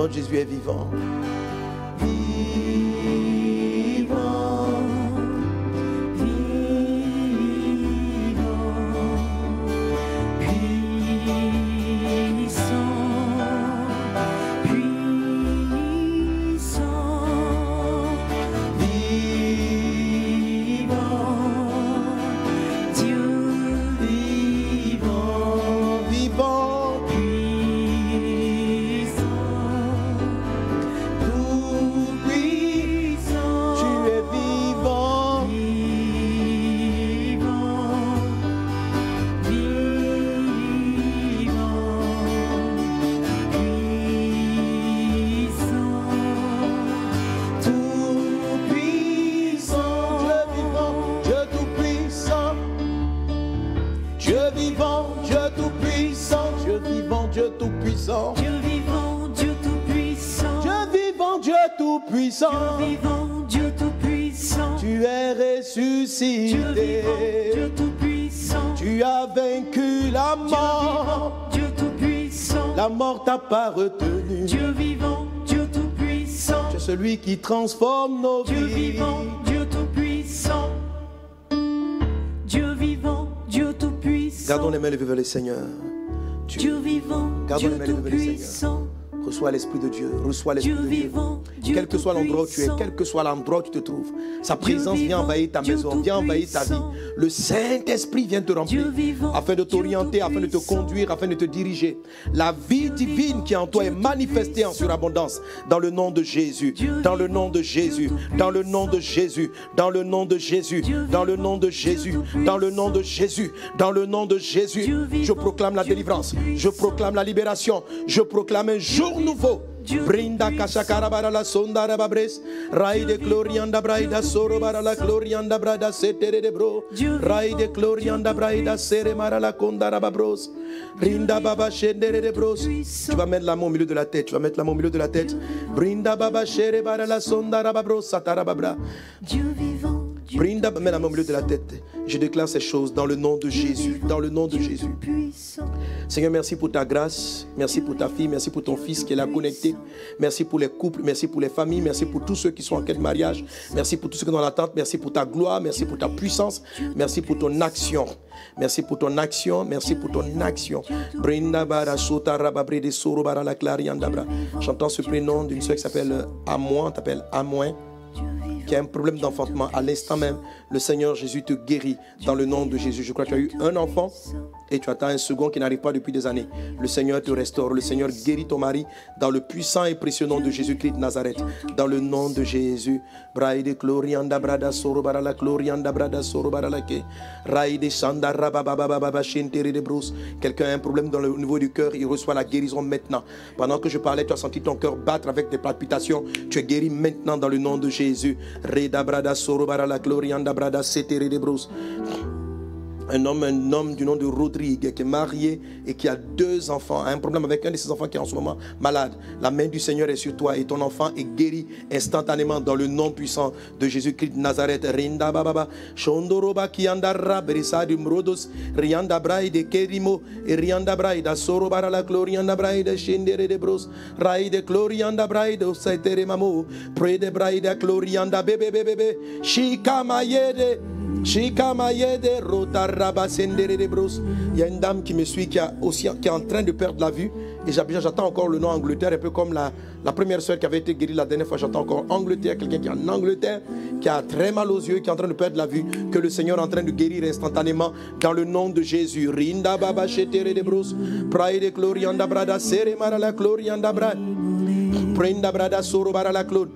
vivant, Jésus est vivant. Tu es ressuscité. Tu as vaincu la mort. La mort t'a pas retenu. Dieu vivant, Dieu tout-puissant. Tu es celui qui transforme nos vies. Dieu vivant, Dieu tout-puissant. Dieu vivant, Dieu tout-puissant. Gardons les mains levées vers le Seigneur. Dieu vivant, Dieu tout-puissant. Reçois l'Esprit de Dieu, reçois l'Esprit de Dieu. Quel que soit l'endroit où tu es, quel que soit l'endroit où tu te trouves, sa présence vient envahir ta maison, vient envahir ta vie. Le Saint-Esprit vient te remplir afin de t'orienter, afin de te conduire, afin de te diriger. La vie divine qui est en toi est manifestée en surabondance dans le nom de Jésus, dans le nom de Jésus, dans le nom de Jésus, dans le nom de Jésus, dans le nom de Jésus, dans le nom de Jésus, dans le nom de Jésus. Je proclame la délivrance, je proclame la libération, je proclame un jour nouveau. Brinda kasakara bara la sonda rababres rai de glorianda braida soro bara la glorianda brada setere de bro rai de glorianda braida sere mara la konda rababros rinda baba shendere de bros. Tu vas mettre la main au milieu de la tête, tu vas mettre la main au milieu de la tête. Brinda baba shere bara la sonda rababros satara babra. Dieu vivant. Brinda, mets la main au milieu de la tête. Je déclare ces choses dans le nom de Jésus. Dans le nom de Jésus. Seigneur, merci pour ta grâce. Merci pour ta fille. Merci pour ton fils qui est là connecté. Merci pour les couples. Merci pour les familles. Merci pour tous ceux qui sont en quête de mariage. Merci pour tous ceux qui sont dans l'attente. Merci pour ta gloire. Merci pour ta puissance. Merci pour ton action. Merci pour ton action. Merci pour ton action. J'entends ce prénom d'une soeur qui s'appelle Amoin. T'appelles Amoin, qui a un problème d'enfantement. À l'instant même, le Seigneur Jésus te guérit dans le nom de Jésus. Je crois que tu as eu un enfant et tu attends un second qui n'arrive pas depuis des années. Le Seigneur te restaure. Le Seigneur guérit ton mari dans le puissant et précieux nom de Jésus-Christ de Nazareth. Dans le nom de Jésus. Braide glorianda brada soro barala glorianda brada soro barala ke. Raide shanda rababababa shentere de brousse. Quelqu'un a un problème dans le niveau du cœur, il reçoit la guérison maintenant. Pendant que je parlais, tu as senti ton cœur battre avec des palpitations. Tu es guéri maintenant dans le nom de Jésus. Reda brada soro barala glorianda brada setere de brousse. Un homme du nom de Rodrigue qui est marié et qui a 2 enfants, a un problème avec un de ses enfants qui est en ce moment malade. La main du Seigneur est sur toi et ton enfant est guéri instantanément dans le nom puissant de Jésus-Christ de Nazareth. Rinda bababa, shondoroba kianda rabrisa du mrodos, rianda braide kerimo, et rianda braide sorobara la glorianda braide shendere de bros, raide glorianda braide osaitere mamo, prede braide glorianda bebe bebe, shikamayede. Il y a une dame qui me suit qui est en train de perdre la vue. Et j'attends encore le nom Angleterre, un peu comme la première soeur qui avait été guérie la dernière fois. J'attends encore Angleterre, quelqu'un qui est en Angleterre, qui a très mal aux yeux, qui est en train de perdre la vue, que le Seigneur est en train de guérir instantanément dans le nom de Jésus. Rinda baba shetere de bros, praide glorianda brada sere mara la glorianda brada, prenda brada soro bara la claude.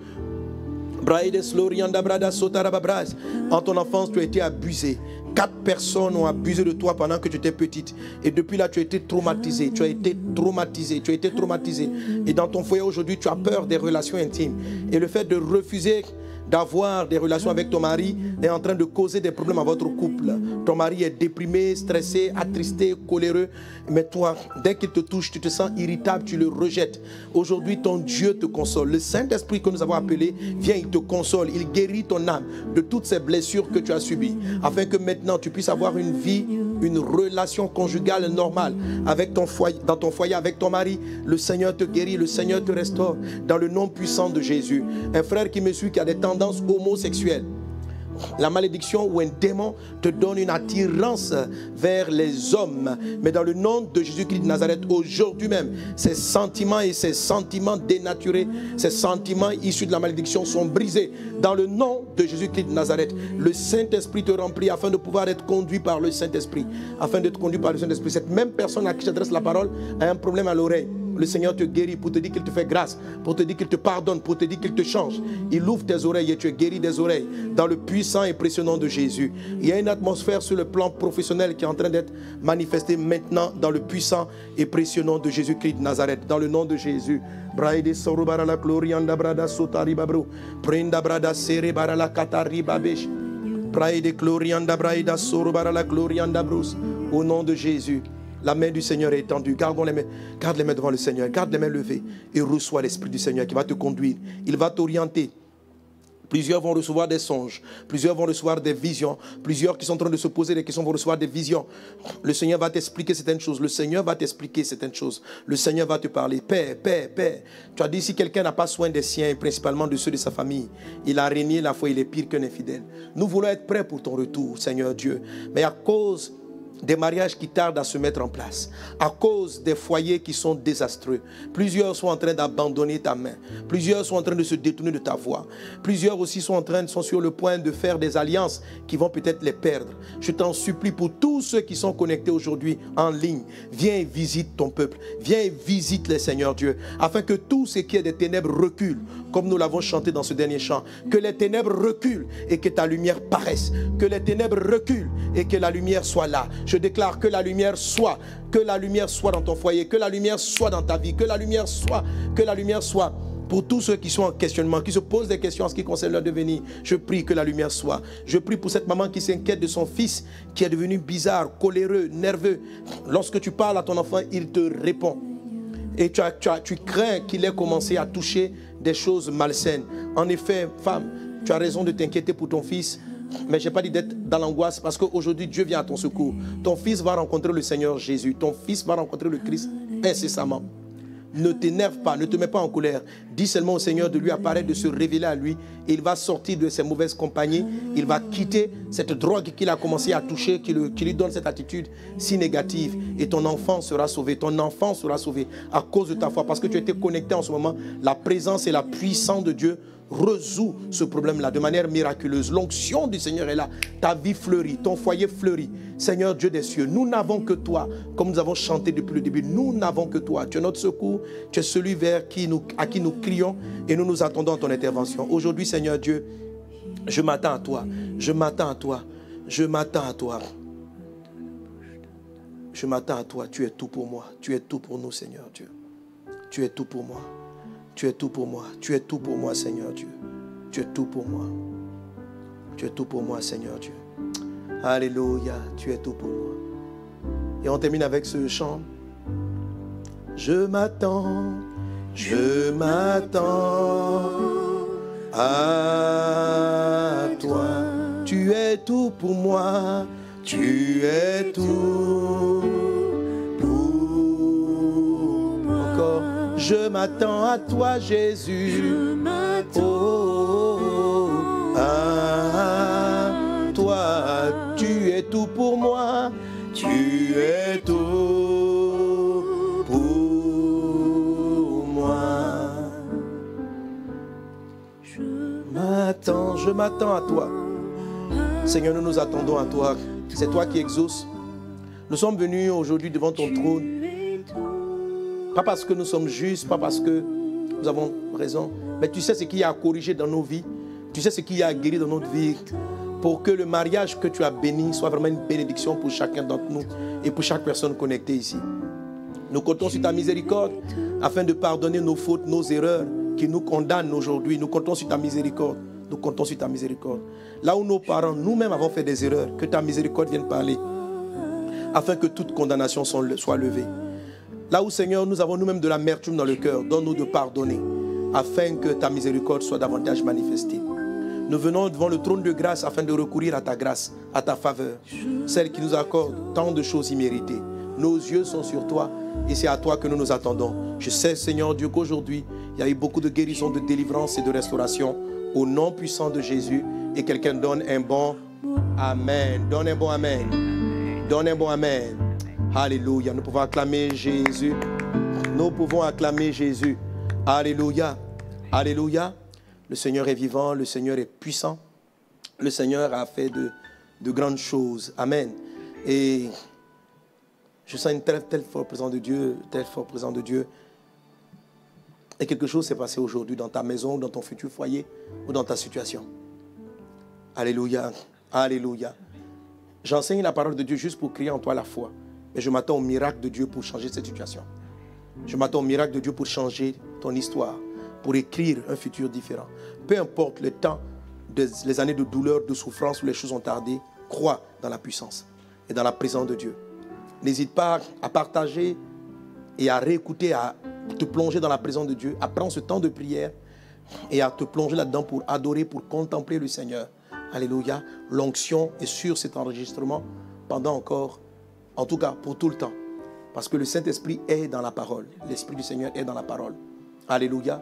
En ton enfance, tu as été abusé. 4 personnes ont abusé de toi pendant que tu étais petite. Et depuis là, tu as été traumatisé. Tu as été traumatisé. Tu as été traumatisé. Et dans ton foyer aujourd'hui, tu as peur des relations intimes. Et le fait de refuser d'avoir des relations avec ton mari est en train de causer des problèmes à votre couple. Ton mari est déprimé, stressé, attristé, coléreux. Mais toi, dès qu'il te touche, tu te sens irritable, tu le rejettes. Aujourd'hui, ton Dieu te console. Le Saint-Esprit que nous avons appelé vient, il te console. Il guérit ton âme de toutes ces blessures que tu as subies. Afin que maintenant, tu puisses avoir une vie une relation conjugale normale avec ton foyer, dans ton foyer avec ton mari. Le Seigneur te guérit, le Seigneur te restaure dans le nom puissant de Jésus. Un frère qui me suit qui a des tendances homosexuelles, la malédiction ou un démon te donne une attirance vers les hommes. Mais dans le nom de Jésus-Christ de Nazareth, aujourd'hui même, ces sentiments et ces sentiments dénaturés, ces sentiments issus de la malédiction sont brisés. Dans le nom de Jésus-Christ de Nazareth, le Saint-Esprit te remplit afin de pouvoir être conduit par le Saint-Esprit. Afin d'être conduit par le Saint-Esprit. Cette même personne à qui j'adresse la parole a un problème à l'oreille. Le Seigneur te guérit pour te dire qu'il te fait grâce, pour te dire qu'il te pardonne, pour te dire qu'il te change. Il ouvre tes oreilles et tu es guéri des oreilles dans le puissant et précieux nom de Jésus. Il y a une atmosphère sur le plan professionnel qui est en train d'être manifestée maintenant dans le puissant et précieux nom de Jésus-Christ de Nazareth. Dans le nom de Jésus. Braide sorubara la glorianda brada sotari babru. Prenda brada sere bara la katari babesh. Braide glorianda braida sorubara la glorianda brus. Au nom de Jésus. La main du Seigneur est étendue. Garde les mains devant le Seigneur. Garde les mains levées et reçois l'Esprit du Seigneur qui va te conduire. Il va t'orienter. Plusieurs vont recevoir des songes. Plusieurs vont recevoir des visions. Plusieurs qui sont en train de se poser des questions vont recevoir des visions. Le Seigneur va t'expliquer certaines choses. Le Seigneur va t'expliquer certaines choses. Le Seigneur va te parler. Paix, paix, paix. Tu as dit si quelqu'un n'a pas soin des siens, et principalement de ceux de sa famille, il a régné la foi, il est pire qu'un infidèle. Nous voulons être prêts pour ton retour, Seigneur Dieu. Mais à cause des mariages qui tardent à se mettre en place, à cause des foyers qui sont désastreux. Plusieurs sont en train d'abandonner ta main. Plusieurs sont en train de se détourner de ta voix. Plusieurs aussi sont sur le point de faire des alliances qui vont peut-être les perdre. Je t'en supplie pour tous ceux qui sont connectés aujourd'hui en ligne. Viens et visite ton peuple. Viens et visite les Seigneurs Dieu, afin que tout ce qui est des ténèbres recule, comme nous l'avons chanté dans ce dernier chant. Que les ténèbres reculent et que ta lumière paraisse. Que les ténèbres reculent et que la lumière soit là. Je déclare que la lumière soit dans ton foyer, que la lumière soit dans ta vie, que la lumière soit pour tous ceux qui sont en questionnement, qui se posent des questions en ce qui concerne leur devenir. Je prie que la lumière soit. Je prie pour cette maman qui s'inquiète de son fils qui est devenu bizarre, coléreux, nerveux. Lorsque tu parles à ton enfant, il te répond. Et tu crains qu'il ait commencé à toucher des choses malsaines. En effet, femme, tu as raison de t'inquiéter pour ton fils. Mais je n'ai pas dit d'être dans l'angoisse parce qu'aujourd'hui Dieu vient à ton secours. Ton fils va rencontrer le Seigneur Jésus. Ton fils va rencontrer le Christ incessamment. Ne t'énerve pas, ne te mets pas en colère. Dis seulement au Seigneur de lui apparaître, de se révéler à lui. Et il va sortir de ses mauvaises compagnies. Il va quitter cette drogue qu'il a commencé à toucher, qui lui donne cette attitude si négative. Et ton enfant sera sauvé. Ton enfant sera sauvé à cause de ta foi. Parce que tu étais connecté en ce moment. La présence et la puissance de Dieu résout ce problème-là de manière miraculeuse. L'onction du Seigneur est là. Ta vie fleurit, ton foyer fleurit. Seigneur Dieu des cieux, nous n'avons que toi. Comme nous avons chanté depuis le début, nous n'avons que toi. Tu es notre secours, tu es celui à qui nous crions et nous nous attendons à ton intervention. Aujourd'hui, Seigneur Dieu, je m'attends à toi. Je m'attends à toi. Je m'attends à toi. Je m'attends à toi. Tu es tout pour moi. Tu es tout pour nous, Seigneur Dieu. Tu es tout pour moi. Tu es tout pour moi. Tu es tout pour moi, Seigneur Dieu. Tu es tout pour moi. Tu es tout pour moi, Seigneur Dieu. Alléluia. Tu es tout pour moi. Et on termine avec ce chant. Je m'attends à toi. Tu es tout pour moi. Tu es tout pour moi. Encore. Je m'attends à toi, Jésus. À toi. Tu es tout pour moi. Tu es tout pour moi. Je m'attends à toi. Seigneur, nous nous attendons à toi. C'est toi qui exauces. Nous sommes venus aujourd'hui devant ton trône. Pas parce que nous sommes justes, pas parce que nous avons raison, mais tu sais ce qu'il y a à corriger dans nos vies. Tu sais ce qu'il y a à guérir dans notre vie. Pour que le mariage que tu as béni soit vraiment une bénédiction pour chacun d'entre nous et pour chaque personne connectée ici. Nous comptons sur ta miséricorde afin de pardonner nos fautes, nos erreurs qui nous condamnent aujourd'hui. Nous comptons sur ta miséricorde. Nous comptons sur ta miséricorde. Là où nos parents, nous-mêmes avons fait des erreurs, que ta miséricorde vienne parler afin que toute condamnation soit levée. Là où, Seigneur, nous avons nous-mêmes de l'amertume dans le cœur, donne-nous de pardonner afin que ta miséricorde soit davantage manifestée. Nous venons devant le trône de grâce afin de recourir à ta grâce, à ta faveur, celle qui nous accorde tant de choses imméritées. Nos yeux sont sur toi et c'est à toi que nous nous attendons. Je sais, Seigneur Dieu, qu'aujourd'hui, il y a eu beaucoup de guérison, de délivrance et de restauration au nom puissant de Jésus. Et quelqu'un donne un bon Amen. Donne un bon Amen. Donne un bon Amen. Alléluia. Nous pouvons acclamer Jésus. Nous pouvons acclamer Jésus. Alléluia. Alléluia. Le Seigneur est vivant, le Seigneur est puissant. Le Seigneur a fait de grandes choses. Amen. Et je sens une telle forte présence de Dieu, telle forte présence de Dieu. Et quelque chose s'est passé aujourd'hui dans ta maison, dans ton futur foyer ou dans ta situation. Alléluia. Alléluia. J'enseigne la parole de Dieu juste pour créer en toi la foi. Mais je m'attends au miracle de Dieu pour changer cette situation. Je m'attends au miracle de Dieu pour changer ton histoire, pour écrire un futur différent. Peu importe le temps, les années de douleur, de souffrance où les choses ont tardé, crois dans la puissance et dans la présence de Dieu. N'hésite pas à partager et à réécouter, à te plonger dans la présence de Dieu, à prendre ce temps de prière et à te plonger là-dedans pour adorer, pour contempler le Seigneur. Alléluia. L'onction est sur cet enregistrement pendant encore, en tout cas pour tout le temps. Parce que le Saint-Esprit est dans la parole. L'Esprit du Seigneur est dans la parole. Alléluia.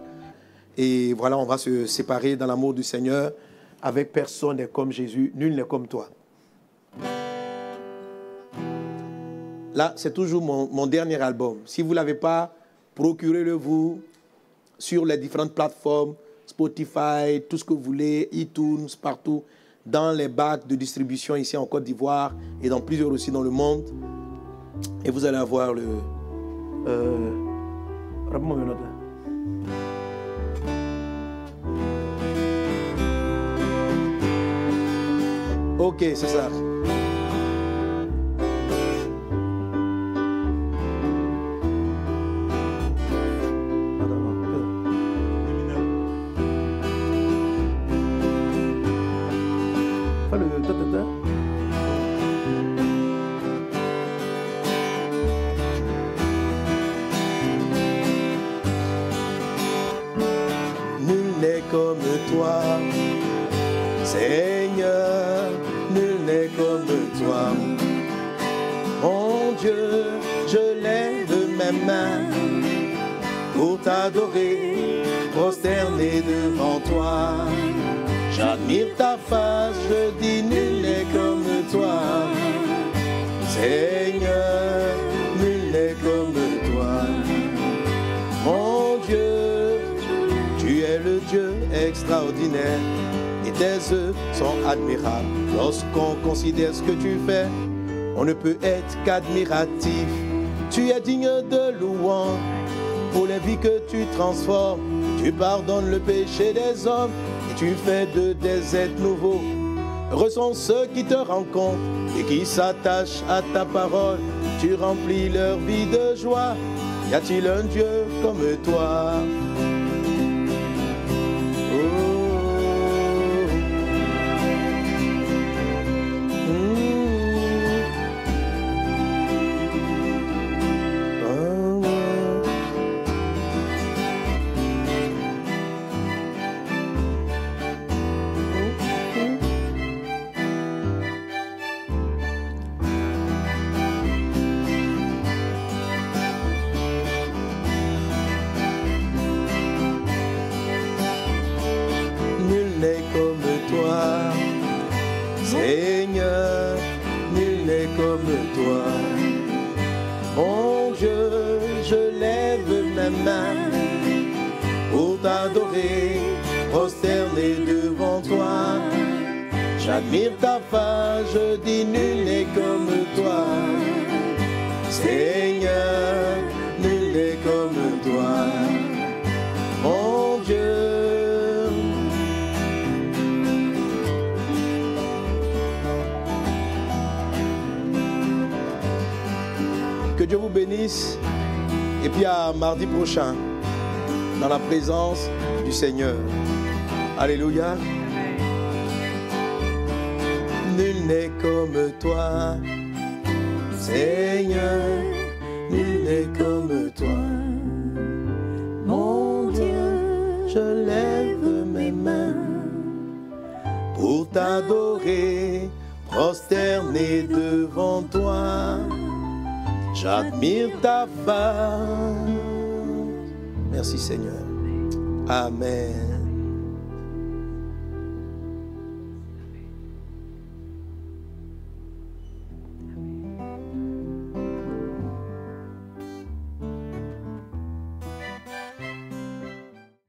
Et voilà, on va se séparer dans l'amour du Seigneur. Avec personne n'est comme Jésus, nul n'est comme toi. Là, c'est toujours mon dernier album. Si vous ne l'avez pas, procurez-le vous sur les différentes plateformes, Spotify, tout ce que vous voulez, iTunes, partout, dans les bacs de distribution ici en Côte d'Ivoire et dans plusieurs aussi dans le monde. Et vous allez avoir le... Rappelle-moi mes notes là. Ok, c'est ça. Nul n'est comme toi, Seigneur, nul n'est comme toi. Mon Dieu, je lève mes mains pour t'adorer, prosterné devant toi. J'admire ta face, je dis nul n'est comme toi. Seigneur, nul n'est comme toi. Mon Dieu, tu es le Dieu extraordinaire et tes œuvres sont admirables. Lorsqu'on considère ce que tu fais, on ne peut être qu'admiratif. Tu es digne de louange pour les vies que tu transformes. Tu pardonnes le péché des hommes et tu fais d'eux des êtres nouveaux. Heureux sont ceux qui te rencontrent et qui s'attachent à ta parole. Tu remplis leur vie de joie. Y a-t-il un Dieu comme toi? Seigneur, nul n'est comme toi. Mon Dieu, je lève mes mains pour t'adorer, prosterné devant toi. J'admire ta face, je dis nul n'est comme toi. Seigneur, nul n'est comme toi. Mon Dieu. Que Dieu vous bénisse. Et puis à mardi prochain, dans la présence du Seigneur. Alléluia. Nul n'est comme toi, Seigneur, nul n'est comme toi. Mon Dieu, je lève mes mains t'adorer, prosterné devant toi. J'admire ta face. Merci Seigneur. Amen.